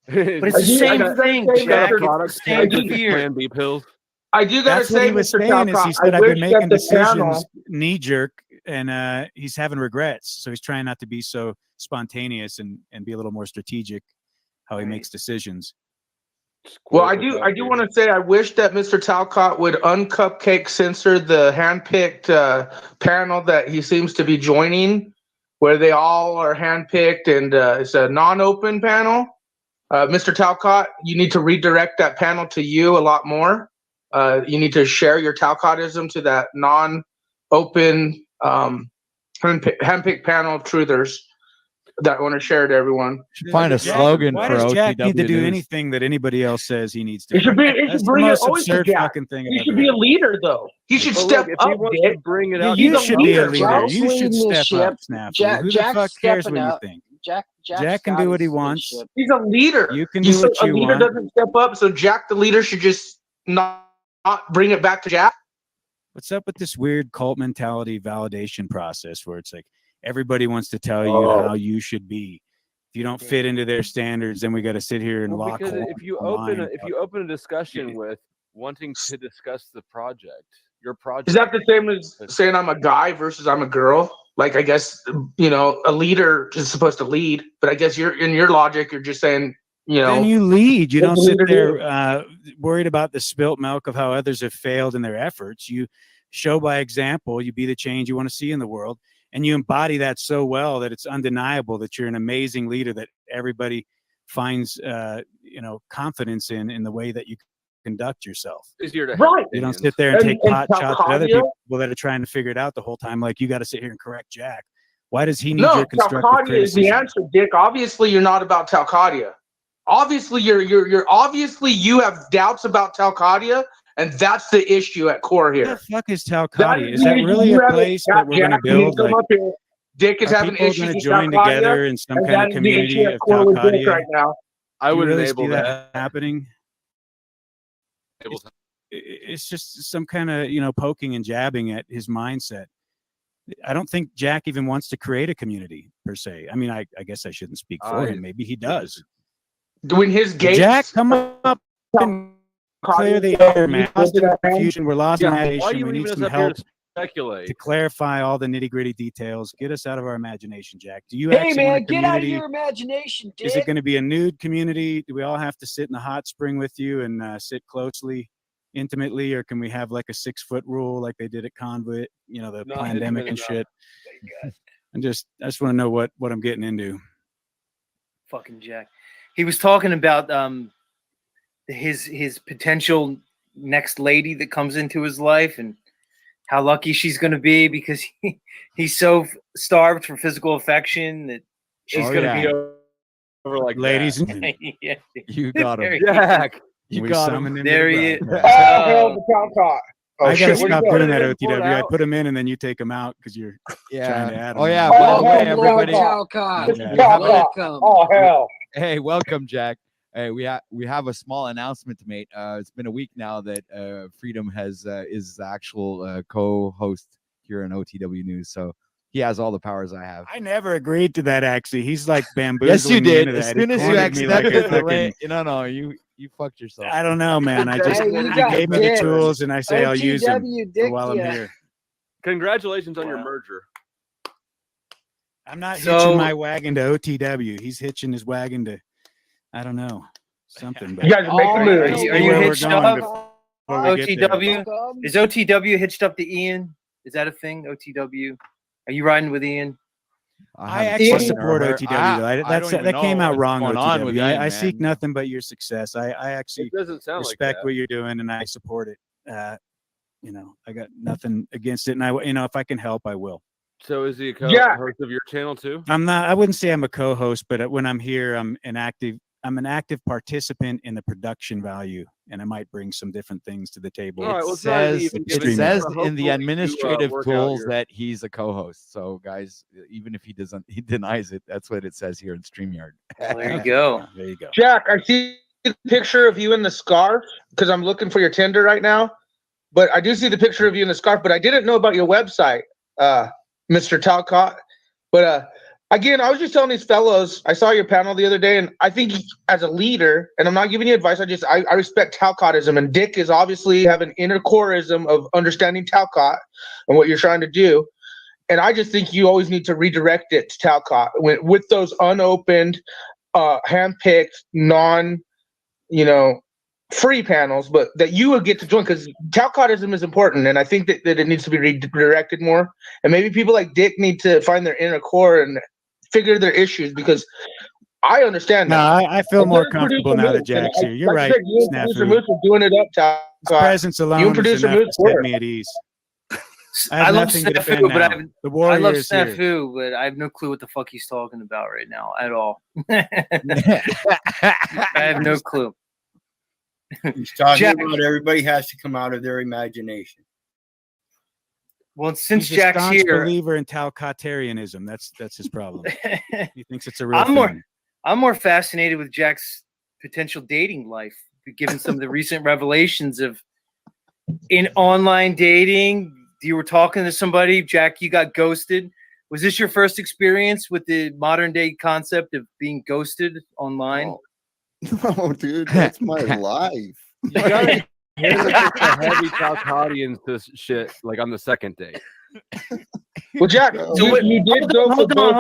But it's the same thing, Jack. It's the same fear. Plan B pills. I do gotta That's what say, he was Mr. saying. Is Talcott, he said I I've been wish that making the decisions panel. knee jerk, and he's having regrets. So he's trying not to be so spontaneous and be a little more strategic how he makes decisions. Well, I do want to say I wish that Mr. Talcott would uncupcake censor the handpicked panel that he seems to be joining, where they all are handpicked and it's a non-open panel. Mr. Talcott, you need to redirect that panel to you a lot more. You need to share your Talcottism to that non-open handpicked panel of truthers that want to share to everyone. Find a slogan Why for does Jack OTW need to do News. anything that anybody else says he needs to? It should be. It That's should the bring it most always to absurd Jack. fucking thing He I've should ever be a heard. leader, though. He should But step look, if up, he wants Dick. to bring it Yeah, out, you He's a should be a leader, leader. bro. You should Leading this step up, ship. Snafu. Jack, Who the Jack's fuck cares stepping what you up. think? Jack's Jack can got do what he his wants. ship. He's a leader. You can do what A you leader want. doesn't step up, so Jack, the leader, should just not bring it back to Jack. What's up with this weird cult mentality validation process where it's like everybody wants to tell you Oh. how you should be? If you don't fit into their standards, then we got to sit here and Well, lock because horns if you on open line. if you open a discussion with wanting to discuss the project, your project, Is that the same as saying I'm a guy versus I'm a girl? Like, I guess, a leader is supposed to lead, but I guess you're in your logic, you're just saying, Then you lead. You what don't the sit leader there worried about the spilt milk of how others have failed in their efforts. You show by example. You be the change you want to see in the world, and you embody that so well that it's undeniable that you're an amazing leader that everybody finds confidence in the way that you conduct yourself. easier to have Right. You don't opinions. sit there and take pot shots at other Talcadia? people that are trying to figure it out the whole time. Like, you got to sit here and correct Jack. Why does he need No, your constructive Talcadia is the criticism? answer, Dick. Obviously, you're not about Talcadia. Obviously, you're obviously you have doubts about Talcadia, and that's the issue at core What here. the fuck is That Talcadia? is Is that the really issue. a place that we're going to Jack, you need build? to come Like, up here. Dick is are having people issues going to with join Talcadia, together in some and kind that of is the issue community at of core with Dick Talcadia? right now. I Do you would really enable see that. that happening? It's just some kind of poking and jabbing at his mindset. I don't think Jack even wants to create a community per se. I mean, I guess I shouldn't speak for him. Maybe he does. Doing his gates. Jack, come up and clear the air, man. Lost in confusion. We're lost in Why are imagination. you We need leaving us some up here help to speculate? to clarify all the nitty gritty details. Get us out of our imagination, Jack. Do you Hey actually man, want a get out of community? your imagination, Dick. Is it going to be a nude community? Do we all have to sit in the hot spring with you and sit closely, intimately, or can we have like a 6-foot rule like they did at Convos? The No, pandemic and no. shit. I just want to know what I'm getting into. Fucking Jack. He was talking about his potential next lady that comes into his life and how lucky she's going to be because he's so starved for physical affection that she's going to be over like ladies that. and yeah. You got him. Jack. You we got summon him. him. There to the he is. broadcast. Oh, hell, the Talcott. Oh, I gotta shit, where'd he stop go? doing that, Pull it OTW. I out. put them in and then you take them out because you're trying to Yeah. add Oh them. yeah. Oh, By the way, hell, everybody. Talcott. Yeah. Welcome. Oh, hell. Hey, welcome, Jack. Hey, we have a small announcement to make. It's been a week now that Freedom is the actual co-host here in OTW News, so he has all the powers I have. I never agreed to that. Actually, he's like bamboozling Yes, you me did. into As that. soon He as you cornered me like a accidentally, fucking- no, you fucked yourself. I don't know, man. I just Hey, you you got gave me the dicks. tools, and I say I'll use them OTW dick while I'm ya. here. Congratulations on your merger. I'm not So- hitching my wagon to OTW. He's hitching his wagon to, I don't know, something. But You guys are making Oh, a man. Are you where we're hitched going up? before we get there. OTW? Is OTW hitched up to Ian? Is that a thing? OTW? Are you riding with Ian? I haven't actually seen or support heard- OTW. Though. That came out wrong. Going on with OTW. Ian, I seek man. nothing but your success. I actually It doesn't sound like respect that. what you're doing, and I support it. I got nothing against it, and if I can help, I will. So is he a Yeah. host of your channel too? I'm not. I wouldn't say I'm a co-host, but when I'm here, I'm an active participant in the production value, and I might bring some different things to the table. All right, well, It it's not says, even it giving you says a in hopefully the you, administrative work out tools your- that he's a co-host. So, guys, even if he denies it, that's what it says here in StreamYard. Well, there you go. There you go. Jack, I see the picture of you in the scarf because I'm looking for your Tinder right now. But I do see the picture of you in the scarf, but I didn't know about your website, Mr. Talcott. But again, I was just telling these fellows, I saw your panel the other day, and I think as a leader, and I'm not giving you advice, I respect Talcottism, and Dick is obviously have an inner coreism of understanding Talcott and what you're trying to do. And I just think you always need to redirect it to Talcott with those unopened, handpicked, free panels, but that you would get to join because Talcottism is important, and I think that it needs to be redirected more. And maybe people like Dick need to find their inner core and figure their issues because I understand No, that. I feel And more you're comfortable producer now that Moose, and Jack's here. You're like right, I said, you and producer Snafu. Moose are doing it up, His Talcott. presence You alone and is producer enough to Moose set were. me at ease. I I have love nothing to defend Snafu, but now. I The love warrior is here. Snafu, but I have no clue what the fuck he's talking about right now at all. I have no clue. He's talking Jack. about everybody has to come out of their imagination. Well, since He's a Jack's staunch here, believer in Talcottarianism. That's his problem. He thinks it's a real thing. I'm more fascinated with Jack's potential dating life, given some of the recent revelations of in online dating. You were talking to somebody, Jack, you got ghosted. Was this your first experience with the modern day concept of being ghosted online? No, dude, that's my life. You gotta handle just a heavy Talcottian this shit like on the second date. Well, Jack, you did go for both.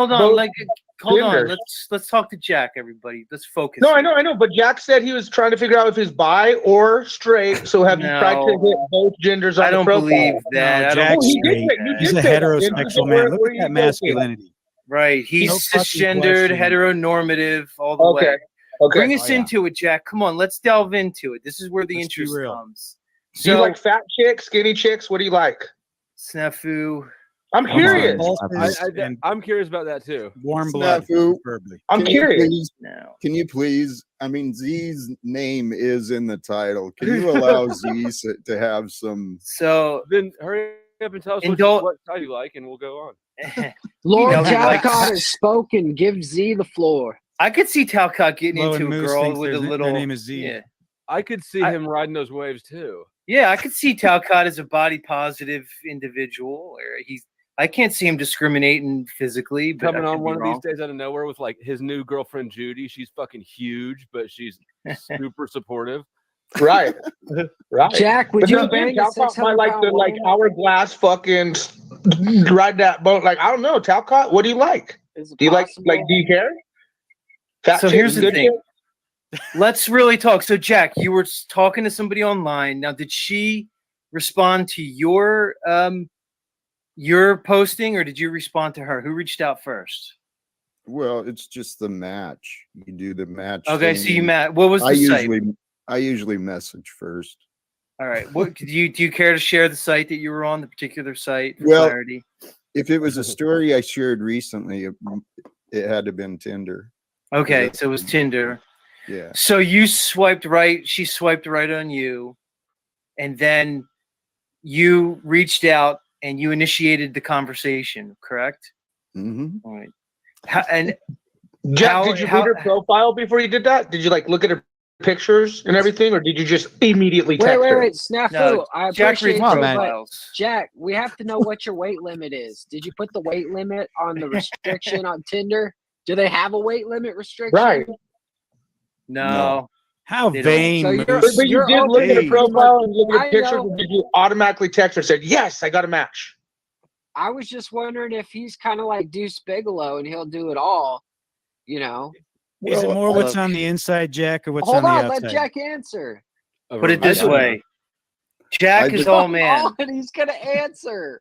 Hold on. Let's talk to Jack, everybody. Let's focus. No, I know. But Jack said he was trying to figure out if he's bi or straight. So have you tried to hit both genders on I don't the profile? believe that. No, I don't Jack's believe straight. that. He's a heterosexual man. Look at that masculinity. Right. He's No fucking cisgendered, question. heteronormative, all the way. Okay. Bring us Oh, yeah. into it, Jack. Come on, let's delve into it. This is where the Let's be interest real. comes. Do you So, like fat chicks, skinny chicks? What do you like? Snafu. I'm curious. I'm curious about that too. Warm blood, Snafu, preferably. I'm can you curious. please- No. Can you please? I mean, Z's name is in the title. Can you allow Z to have some? So Then hurry up and tell us what side you like, and we'll go on. Lord You know, Talcott has spoken. Give Z the floor. I could see Talcott getting Flo into and a Moose girl thinks with a their little. name is Z. Yeah. I could see him riding those waves too. Yeah, I could see Talcott as a body positive individual. Or I can't see him discriminating physically. But Coming I on could one be of wrong. these days out of nowhere with like his new girlfriend Judy. She's fucking huge, but she's super supportive. Right. Right. Jack, would But you no, bang a Talcott might 600 like the like hourglass fucking ride that boat. Like, I don't know, Talcott, what do you like? Is it Do you like possible? do you care? Fat So chick, here's the good thing. chick? Let's really talk. So, Jack, you were talking to somebody online. Now, did she respond to your posting, or did you respond to her? Who reached out first? Well, it's just the match. You do the match. Okay, thing so you and met. What was the site? I usually message first. All right. What do you care to share the site that you were on, the particular site for Well, clarity? if it was a story I shared recently, it had to have been Tinder. Okay, so it was Tinder. Yeah. So you swiped right, she swiped right on you, and then you reached out and you initiated the conversation, correct? Mm-hmm. All right. And Jack, did you read her profile before you did that? Did you like look at her pictures and everything, or did you just immediately text her? Wait, Snafu. No, I Jack appreciate reads you, but profiles. Jack, we have to know what your weight limit is. Did you put the weight limit on the restriction on Tinder? Do they have a weight limit restriction? Right. No. How They don't. vain. So you're- Moose. But you You're did look at her okay. profile and look at her I pictures, know. or did you automatically text her and said, yes, I got a match? I was just wondering if he's kind of like Deuce Bigelow and he'll do it all, you know. Is it Well, more what's look. on the inside, Jack, or what's Hold on on, the let outside? Jack answer. Put it this I don't way. Jack I is just- all man. Oh, and he's gonna answer.